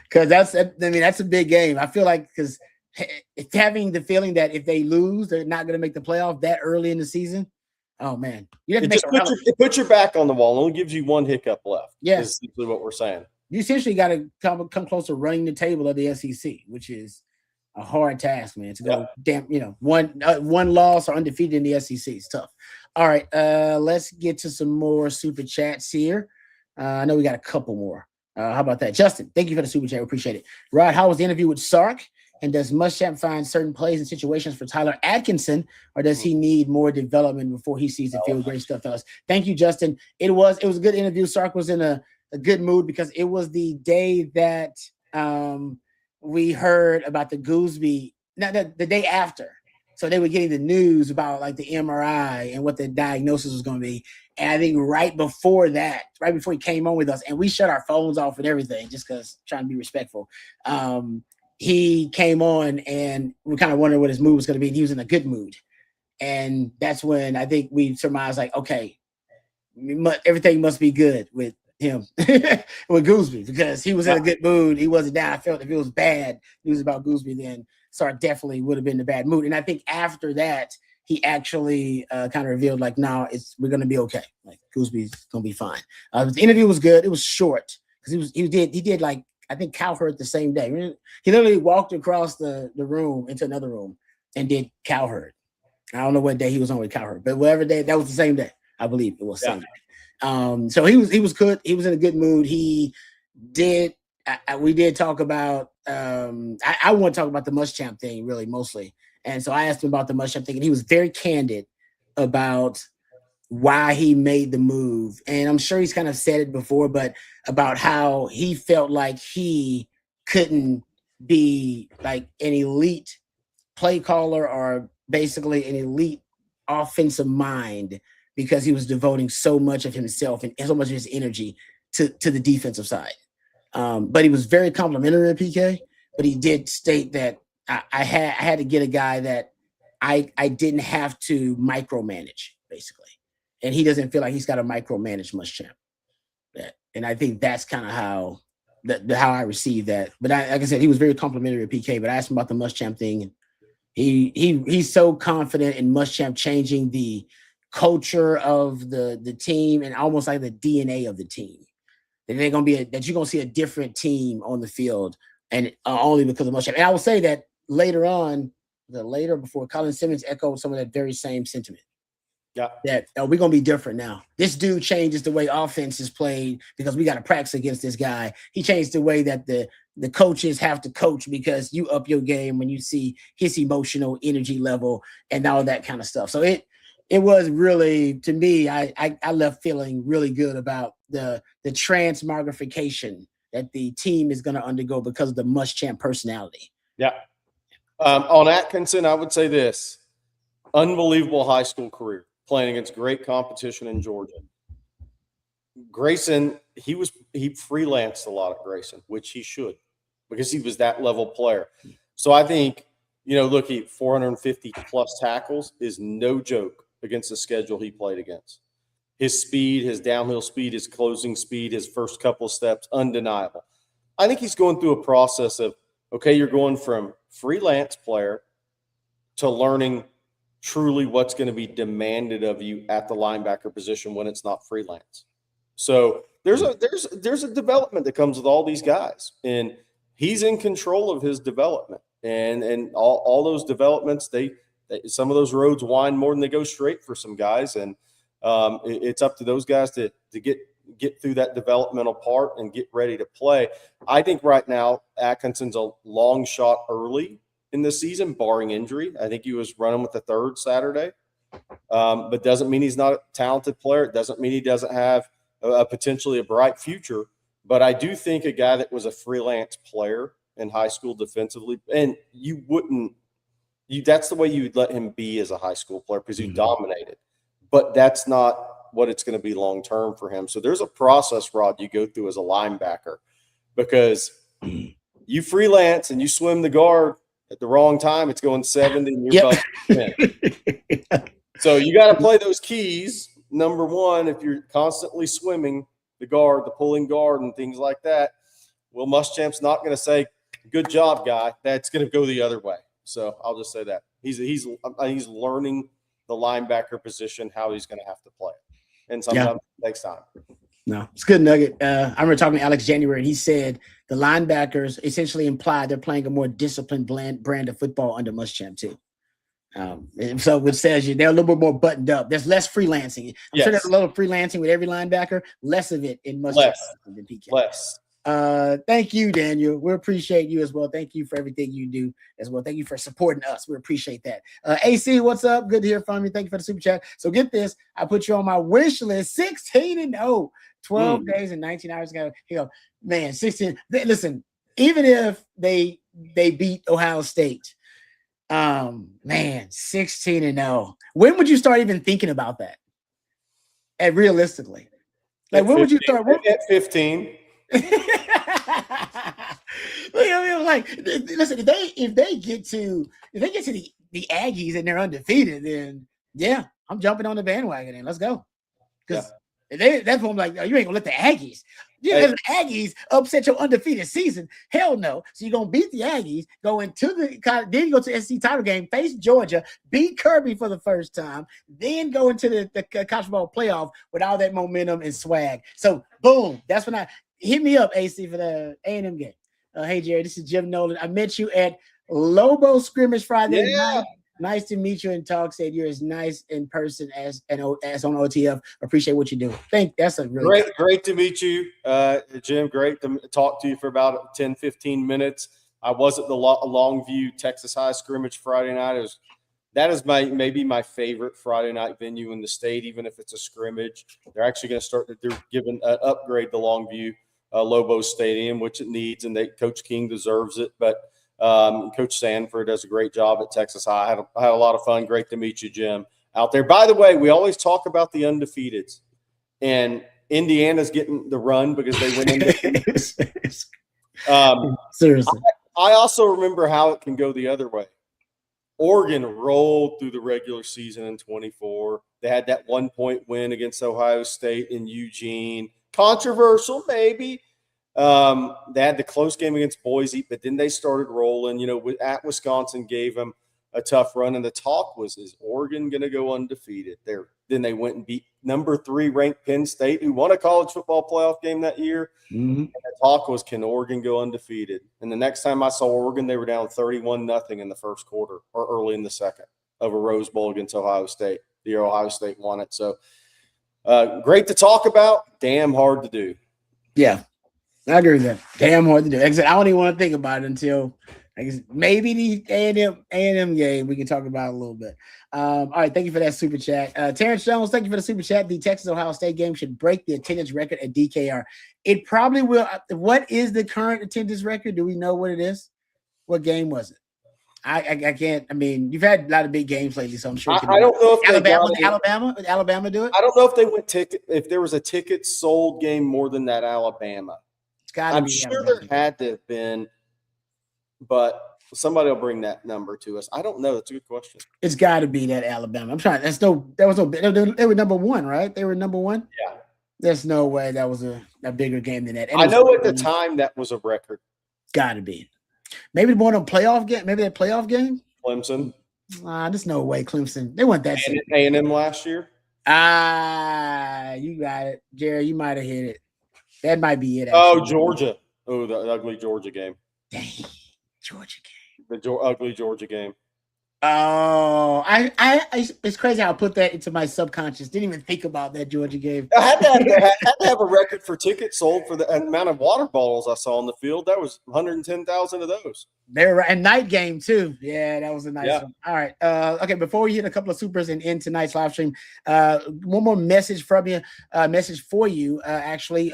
Because that's a big game. I feel like because having the feeling that if they lose, they're not going to make the playoff that early in the season. Oh, man. You have to it puts your back on the wall. It only gives you one hiccup left. Yeah. Is simply what we're saying. You essentially got to come close to running the table of the SEC, which is a hard task, man, to go one loss or undefeated in the SEC. It's tough. All right, let's get to some more super chats here. I know we got a couple more. How about that? Justin, thank you for the super chat. We appreciate it. Rod, how was the interview with Sark? And does Muschamp find certain plays and situations for Tyler Atkinson, or does he need more development before he sees the field? Great stuff to us. Thank you, Justin. It was a good interview. Sark was in a good mood because it was the day that we heard about the Gooseby, the day after. So they were getting the news about like the MRI and what the diagnosis was going to be. And I think right before he came on with us, and we shut our phones off and everything just because trying to be respectful. He came on and we kind of wondered what his mood was going to be. And he was in a good mood. And that's when I think we surmised like, okay, everything must be good with him with Gooseby because he was in a good mood. He wasn't down. I felt if it was bad news about Gooseby, then Sark definitely would have been in a bad mood. And I think after that, he actually kind of revealed like, no, we're going to be okay. Like Gooseby's going to be fine. The interview was good. It was short because he did like, I think Cowherd the same day. He literally walked across the room into another room and did Cowherd. I don't know what day he was on with Cowherd, but whatever day, that was the same day. I believe it was the same day. So he was good. He was in a good mood. He did. We did talk about. I want to talk about the Muschamp thing really mostly, and so I asked him about the Muschamp thing, and he was very candid about why he made the move. And I'm sure he's kind of said it before, but about how he felt like he couldn't be like an elite play caller or basically an elite offensive mind because he was devoting so much of himself and so much of his energy to the defensive side. But he was very complimentary of PK, but he did state that I had to get a guy that I didn't have to micromanage, basically. And he doesn't feel like he's got to micromanage Muschamp. And I think that's kind of how I received that. But like I said, he was very complimentary of PK, but I asked him about the Muschamp thing. And he's so confident in Muschamp changing the culture of the team and almost like the DNA of the team. That they're going to be that you're going to see a different team on the field, and only because of Muschamp. And I will say that before Colin Simmons echoed some of that very same sentiment. Yeah, that we're going to be different now. This dude changes the way offense is played because we got to practice against this guy. He changed the way that the coaches have to coach because you up your game when you see his emotional energy level and all that kind of stuff. So it was really, to me, I left feeling really good about the transmogrification that the team is going to undergo because of the Muschamp personality. Yeah. On Atkinson, I would say this: unbelievable high school career, playing against great competition in Georgia. Grayson, he freelanced a lot at Grayson, which he should, because he was that level player. So I think, look, 450 plus tackles is no joke against the schedule he played against. His speed, his downhill speed, his closing speed, his first couple of steps, undeniable. I think he's going through a process of, okay, you're going from freelance player to learning truly what's going to be demanded of you at the linebacker position when it's not freelance. So there's a development that comes with all these guys. And he's in control of his development, and all those developments, some of those roads wind more than they go straight for some guys, and it's up to those guys to get through that developmental part and get ready to play. I think right now Atkinson's a long shot early in the season, barring injury. I think he was running with the third Saturday, but doesn't mean he's not a talented player. It doesn't mean he doesn't have potentially a bright future. But I do think a guy that was a freelance player in high school defensively, and that's the way you would let him be as a high school player because he dominated. But that's not what it's going to be long term for him. So there's a process, Rod, you go through as a linebacker, because you freelance and you swim the guard at the wrong time, it's going 70 and you're butt. So you got to play those keys. Number one, if you're constantly swimming the guard, the pulling guard, and things like that, Will Muschamp's not going to say, "Good job, guy." That's going to go the other way. So I'll just say that he's learning the linebacker position, how he's going to have to play it, and sometimes it takes time. No, it's a good nugget. I remember talking to Alex January, and he said the linebackers essentially imply they're playing a more disciplined brand of football under Muschamp too. And so which says they're a little bit more buttoned up. There's less freelancing. I'm sure there's a little freelancing with every linebacker, less of it in Muschamp than PK. Less. Thank you, Daniel. We appreciate you as well. Thank you for everything you do as well. Thank you for supporting us. We appreciate that. AC, what's up? Good to hear from you. Thank you for the super chat. So get this. I put you on my wish list. 16-0, 12 days and 19 hours ago. Here, man, 16. Listen, even if they beat Ohio State, man, 16-0. When would you start even thinking about that? And realistically, like when would you start? At 15. Like, listen, if they get to the Aggies and they're undefeated, then yeah, I'm jumping on the bandwagon and let's go. Because that's what I'm like. Oh, you ain't gonna let the Aggies. Let the Aggies upset your undefeated season. Hell no. So you're gonna beat the Aggies, go into then you go to the SEC title game, face Georgia, beat Kirby for the first time, then go into the college football playoff with all that momentum and swag. So boom, that's when hit me up, AC, for the A&M game. Hey, Jerry, this is Jim Nolan. I met you at Lobo Scrimmage Friday night. Nice to meet you and talk. Said you're as nice in person as on OTF. Appreciate what you do. That's a really great to meet you, Jim. Great to talk to you for about 10, 15 minutes. I was at the Longview Texas High Scrimmage Friday night. That is maybe my favorite Friday night venue in the state, even if it's a scrimmage. They're actually going to start. They're giving an upgrade to Longview Lobo Stadium, which it needs, and Coach King deserves it. But Coach Sanford does a great job at Texas High. I had a lot of fun. Great to meet you, Jim, out there. By the way, we always talk about the undefeateds, and Indiana's getting the run because they went undefeated. Seriously. I also remember how it can go the other way. Oregon rolled through the regular season in 24. They had that 1-point win against Ohio State in Eugene. Controversial, maybe. They had the close game against Boise, but then they started rolling. At Wisconsin gave them a tough run, and the talk was, is Oregon going to go undefeated? Then they went and beat number 3 ranked Penn State, who won a college football playoff game that year. Mm-hmm. And the talk was, can Oregon go undefeated? And the next time I saw Oregon, they were down 31-0 in the first quarter or early in the second of a Rose Bowl against Ohio State. The year Ohio State won it. So great to talk about, damn hard to do. Yeah, I agree with that. Damn hard to do. I don't even want to think about it until maybe the A&M game we can talk about a little bit. All right, thank you for that super chat. Terrence Jones, thank you for the super chat. The Texas-Ohio State game should break the attendance record at DKR. It probably will. What is the current attendance record? Do we know what it is? What game was it? I can't. I mean, you've had a lot of big games lately, so I'm sure. I don't know if Alabama do it. I don't know if they went if there was a ticket sold game more than that Alabama. I'm sure there had to have been, but somebody will bring that number to us. I don't know. That's a good question. It's got to be that Alabama. I'm trying. They were number 1, right? They were number 1. Yeah. There's no way that was a bigger game than that. I know at the time that was a record. Got to be. Maybe more than a playoff game. Maybe that playoff game. Clemson. There's no way Clemson. They weren't that. A&M last year. You got it, Jerry. You might have hit it. That might be it. Actually. Oh, Georgia. Oh, the ugly Georgia game. Dang, Georgia game. The ugly Georgia game. Oh, it's crazy how I put that into my subconscious. Didn't even think about that Georgia game. I had to have a record for tickets sold for the amount of water bottles I saw on the field. That was 110,000 of those. They're right. And night game too. Yeah, that was a nice one. All right. Okay, before we hit a couple of supers and end tonight's live stream, one more message from you. Message for you. Actually,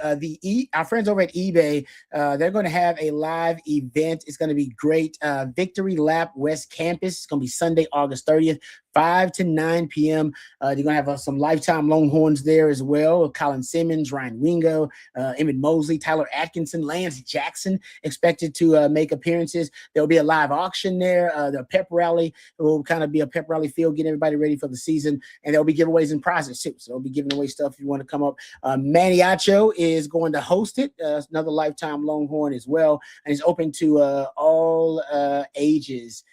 our friends over at eBay, they're going to have a live event. It's going to be great. Victory Lap West Campus. It's going to be Sunday, August 30th. 5 to 9 p.m. They're going to have some lifetime Longhorns there as well. Colin Simmons, Ryan Wingo, Emmett Mosley, Tyler Atkinson, Lance Jackson expected to make appearances. There'll be a live auction there. The pep rally will kind of be a pep rally field, getting everybody ready for the season. And there'll be giveaways and prizes too. So they'll be giving away stuff if you want to come up. Maniacho is going to host it. Another lifetime Longhorn as well. And it's open to all ages.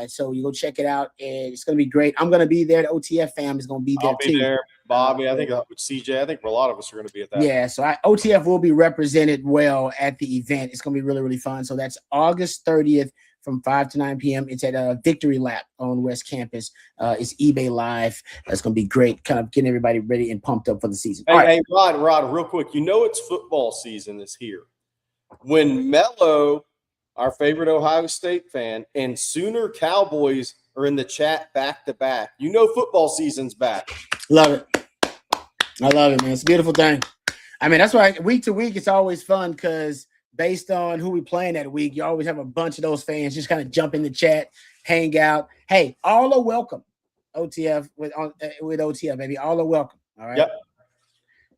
So you go check it out, and it's going to be great. I'm going to be there. The OTF fam is going to be there too. There, Bobby. I think CJ. I think a lot of us are going to be at that. Yeah, so OTF will be represented well at the event. It's going to be really, really fun. So that's August 30th from 5 to 9 p.m. It's at a Victory Lap on West Campus. It's eBay Live. That's going to be great, kind of getting everybody ready and pumped up for the season. Hey, Rod, real quick. You know it's football season is here. When Mello, our favorite Ohio State fan, and Sooner Cowboys are in the chat back to back, you know football season's back. Love it. I love it, man. It's a beautiful thing. I mean, that's why week to week it's always fun because based on who we playing that week, you always have a bunch of those fans just kind of jump in the chat, hang out. Hey, all are welcome. OTF with OTF, baby. All are welcome. All right. Yep.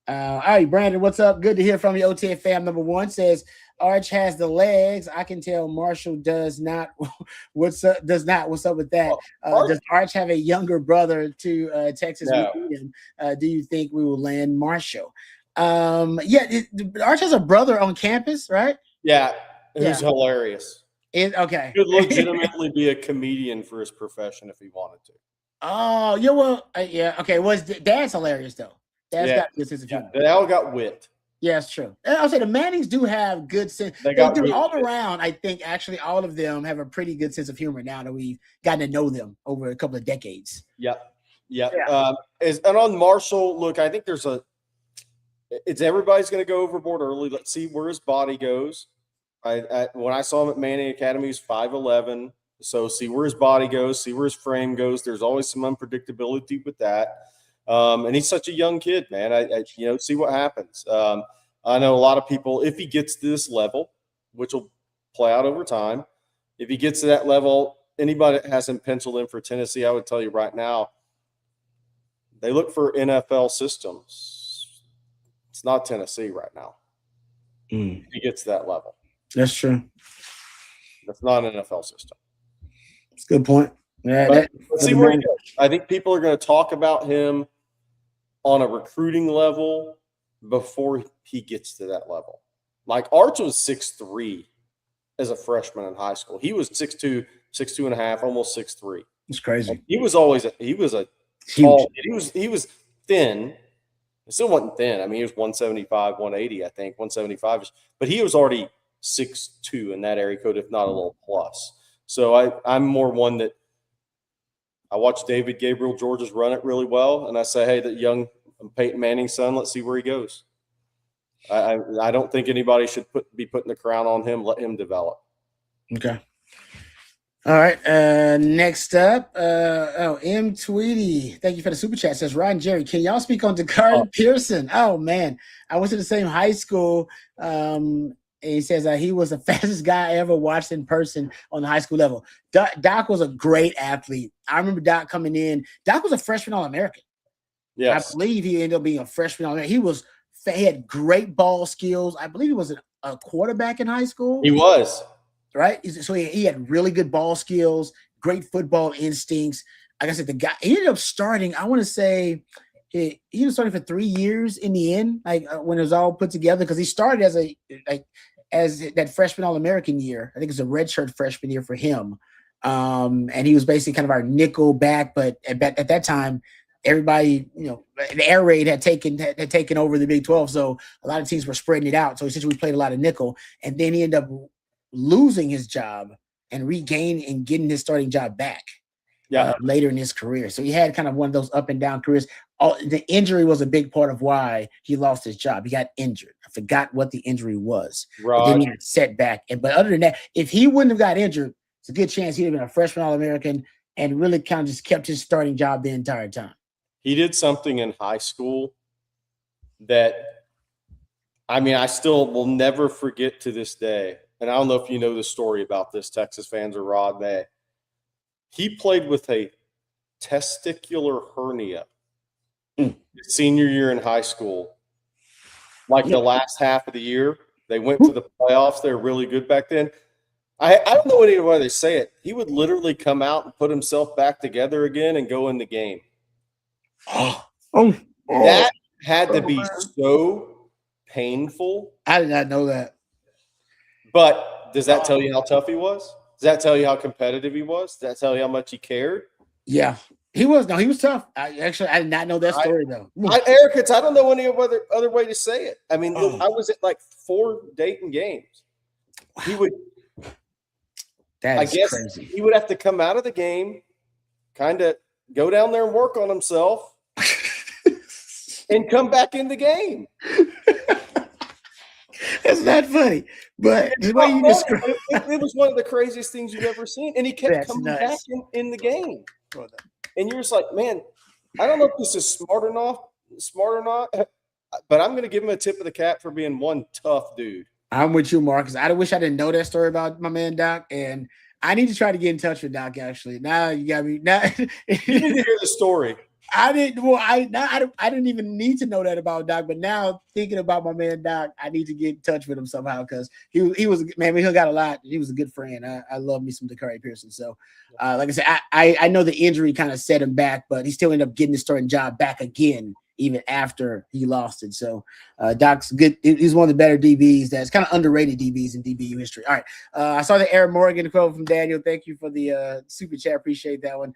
All right, Brandon, what's up? Good to hear from you. OTF fam number 1 says Arch has the legs. I can tell Marshall does not. What's up? Does not. What's up with that? Does Arch have a younger brother to Texas? No. Do you think we will land Marshall? Yeah, Arch has a brother on campus, right? Yeah, who's hilarious. Okay. He could legitimately be a comedian for his profession if he wanted to. Oh, yeah, well, yeah, okay. Was Dad's hilarious though? Dad's got good sense of humor. They all got wit. Yeah, it's true. I'll say the Mannings do have good sense. They do all around. I think actually all of them have a pretty good sense of humor now that we've gotten to know them over a couple of decades. Yep. And on Marshall, look, I think it's everybody's going to go overboard early. Let's see where his body goes. When I saw him at Manning Academy, he's 5'11". So see where his body goes, see where his frame goes. There's always some unpredictability with that. And he's such a young kid, man. I see what happens. I know a lot of people, if he gets to this level, which will play out over time, if he gets to that level, anybody that hasn't penciled in for Tennessee, I would tell you right now, they look for NFL systems. It's not Tennessee right now. If he gets to that level. That's true. That's not an NFL system. That's a good point. Yeah, let's see where he goes. I think people are going to talk about him on a recruiting level before he gets to that level. Like Arch was 6'3" as a freshman in high school. He was 6'2", 6'2.5", almost 6'3". It's crazy. He was a tall. He was thin. He still wasn't thin. I mean, he was 175, 180, I think, 175. But he was already 6'2" in that area code, if not a little plus. So I'm more one that I watch David Gabriel Georges run it really well, and I say, hey, that young Peyton Manning's son, let's see where he goes. I don't think anybody should be putting the crown on him. Let him develop. Okay. All right. Next up, M. Tweedy. Thank you for the super chat. Says Ryan Jerry, can y'all speak on Dakari Pearson? Oh man, I went to the same high school. And he says he was the fastest guy I ever watched in person on the high school level. Doc was a great athlete. I remember Doc coming in. Doc was a freshman All-American. Yes. I believe he ended up being a freshman All-American. He had great ball skills. I believe he was a quarterback in high school. He was. Right? So he had really good ball skills, great football instincts. Like I said, the guy, he ended up starting, I want to say, he was starting for 3 years in the end, like when it was all put together, because he started as that freshman All-American year. I think it's a redshirt freshman year for him. And he was basically kind of our nickel back, but at that time, everybody, the air raid had taken over the Big 12, so a lot of teams were spreading it out. So essentially, we played a lot of nickel, and then he ended up losing his job and regaining and getting his starting job back later in his career. So he had kind of one of those up and down careers. The injury was a big part of why he lost his job. He got injured. I forgot what the injury was. But then he got setback. But other than that, if he wouldn't have got injured, it's a good chance he'd have been a freshman All-American and really kind of just kept his starting job the entire time. He did something in high school that, I mean, I still will never forget to this day. And I don't know if you know the story about this, Texas fans or Rod May. He played with a testicular hernia his senior year in high school. Like the last half of the year, they went to the playoffs. They were really good back then. I don't know any way they say it. He would literally come out and put himself back together again and go in the game. That had to be so painful. I did not know that. But does that tell you how tough he was? Does that tell you how competitive he was? Does that tell you how much he cared? Yeah, he was. No, he was tough. I did not know that story though. Eric, I don't know any other way to say it. I mean, I was at like 4 Dayton games. He would. I guess crazy. He would have to come out of the game, kind of go down there and work on himself, and come back in the game. It's not funny, but the way you describe it was one of the craziest things you've ever seen, and he kept coming back in the game. And you're just like, man, I don't know if this is smart or not, but I'm going to give him a tip of the cap for being one tough dude. I'm with you, Marcus. I wish I didn't know that story about my man Doc, and I need to try to get in touch with Doc. Actually, now you got me. Now you need to hear the story. I didn't. Well, I didn't even need to know that about Doc, but now thinking about my man Doc, I need to get in touch with him somehow because he was man. He got a lot. He was a good friend. I love me some Dakari Pearson. So, like I said, I know the injury kind of set him back, but he still ended up getting his starting job back again even after he lost it. So Doc's good. He's one of the better DBs that's kind of underrated DBs in DBU history. All right. I saw the Aaron Morgan quote from Daniel. Thank you for the super chat. Appreciate that one.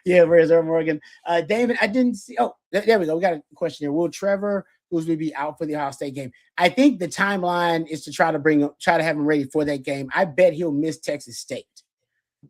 Yeah, where's Aaron Morgan? Damon, I didn't see. Oh, there we go. We got a question here. Will Trevor Gooseby be out for the Ohio State game? I think the timeline is to try to have him ready for that game. I bet he'll miss Texas State.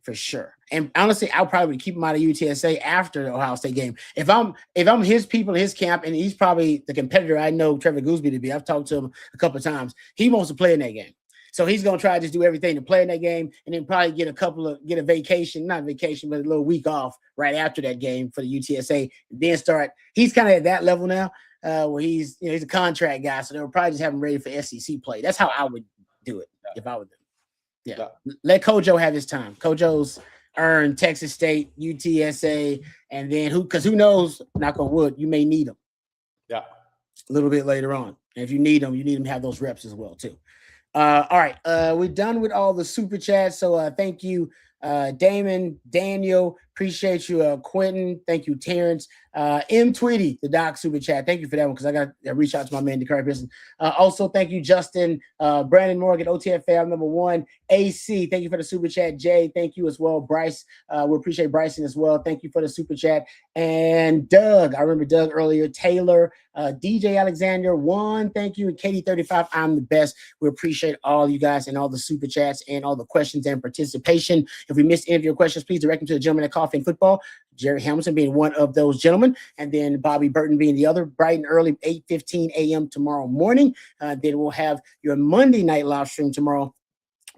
For sure. And honestly, I'll probably keep him out of UTSA after the Ohio State game. If I'm his people in his camp, and he's probably the competitor I know Trevor Gooseby to be. I've talked to him a couple of times. He wants to play in that game. So he's gonna try to just do everything to play in that game and then probably get a vacation, not vacation, but a little week off right after that game for the UTSA. And then start. He's kind of at that level now, where he's a contract guy. So they'll probably just have him ready for SEC play. That's how I would do it if I were them. Yeah. Let Kojo have his time. Kojo's earned Texas State, UTSA, and then who knows, knock on wood, you may need him. Yeah. A little bit later on. And if you need them to have those reps as well, too. All right. We're done with all the super chats. So thank you, Damon, Daniel. Appreciate you, Quentin. Thank you, Terrence. M. Tweety, the Doc super chat. Thank you for that one because I got to reach out to my man, Dakari Pearson. Also, thank you, Justin, Brandon Morgan, OTF fam number 1. AC, thank you for the super chat. Jay, thank you as well. Bryce, we appreciate Bryson as well. Thank you for the super chat. And Doug, I remember Doug earlier. Taylor, DJ Alexander, Juan, thank you. And Katie35, I'm the best. We appreciate all you guys and all the super chats and all the questions and participation. If we missed any of your questions, please direct them to the gentleman at Coffee and Football. Jerry Hamilton being one of those gentlemen, and then Bobby Burton being the other, bright and early, 8:15 a.m. tomorrow morning. Then we'll have your Monday night live stream tomorrow.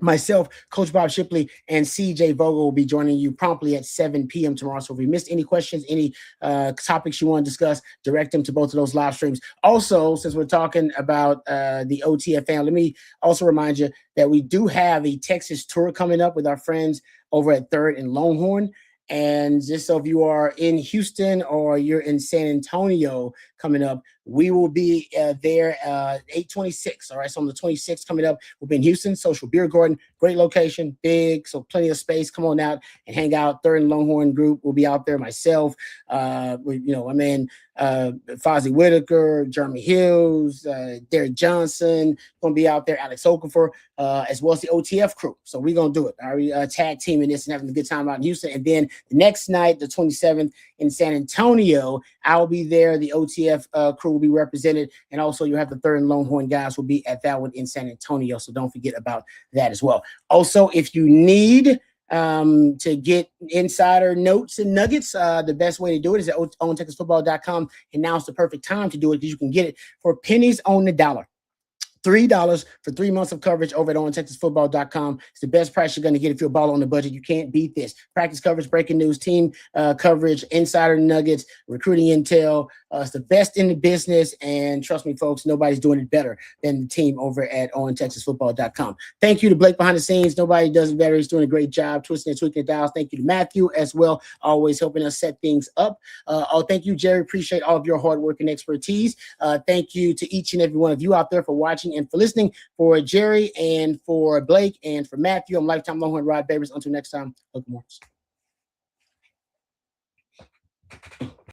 Myself, Coach Bob Shipley, and CJ Vogel will be joining you promptly at 7 p.m. tomorrow. So if we missed any questions, any topics you want to discuss, direct them to both of those live streams. Also, since we're talking about the OTF fan, let me also remind you that we do have a Texas tour coming up with our friends over at 3rd and Longhorn. And just so if you are in Houston or you're in San Antonio coming up, we will be there 8/26. All right. So on the 26th coming up, we'll be in Houston, Social Beer Garden. Great location, big, so plenty of space. Come on out and hang out. 3rd and Longhorn group will be out there. Myself, Fozzie Whitaker, Jeremy Hills, Derek Johnson, going to be out there, Alex Okafor, as well as the OTF crew. So we're going to do it. Our tag teaming this and having a good time out in Houston. And then the next night, the 27th in San Antonio, I'll be there. The OTF crew will be represented. And also you have the third and Longhorn guys will be at that one in San Antonio. So don't forget about that as well. Also, if you need to get insider notes and nuggets, the best way to do it is at OwenTexasFootball.com. And now it's the perfect time to do it because you can get it for pennies on the dollar. $3 for 3 months of coverage over at OwenTexasFootball.com. It's the best price you're going to get if you're a ball on the budget. You can't beat this. Practice coverage, breaking news, team coverage, insider nuggets, recruiting intel. It's the best in the business. And trust me, folks, nobody's doing it better than the team over at OwenTexasFootball.com. Thank you to Blake behind the scenes. Nobody does it better. He's doing a great job twisting and tweaking the dials. Thank you to Matthew as well, always helping us set things up. Thank you, Jerry. Appreciate all of your hard work and expertise. Thank you to each and every one of you out there for watching and for listening. For Jerry and for Blake and for Matthew, I'm Lifetime Longhorn Rod Babers. Until next time, look more.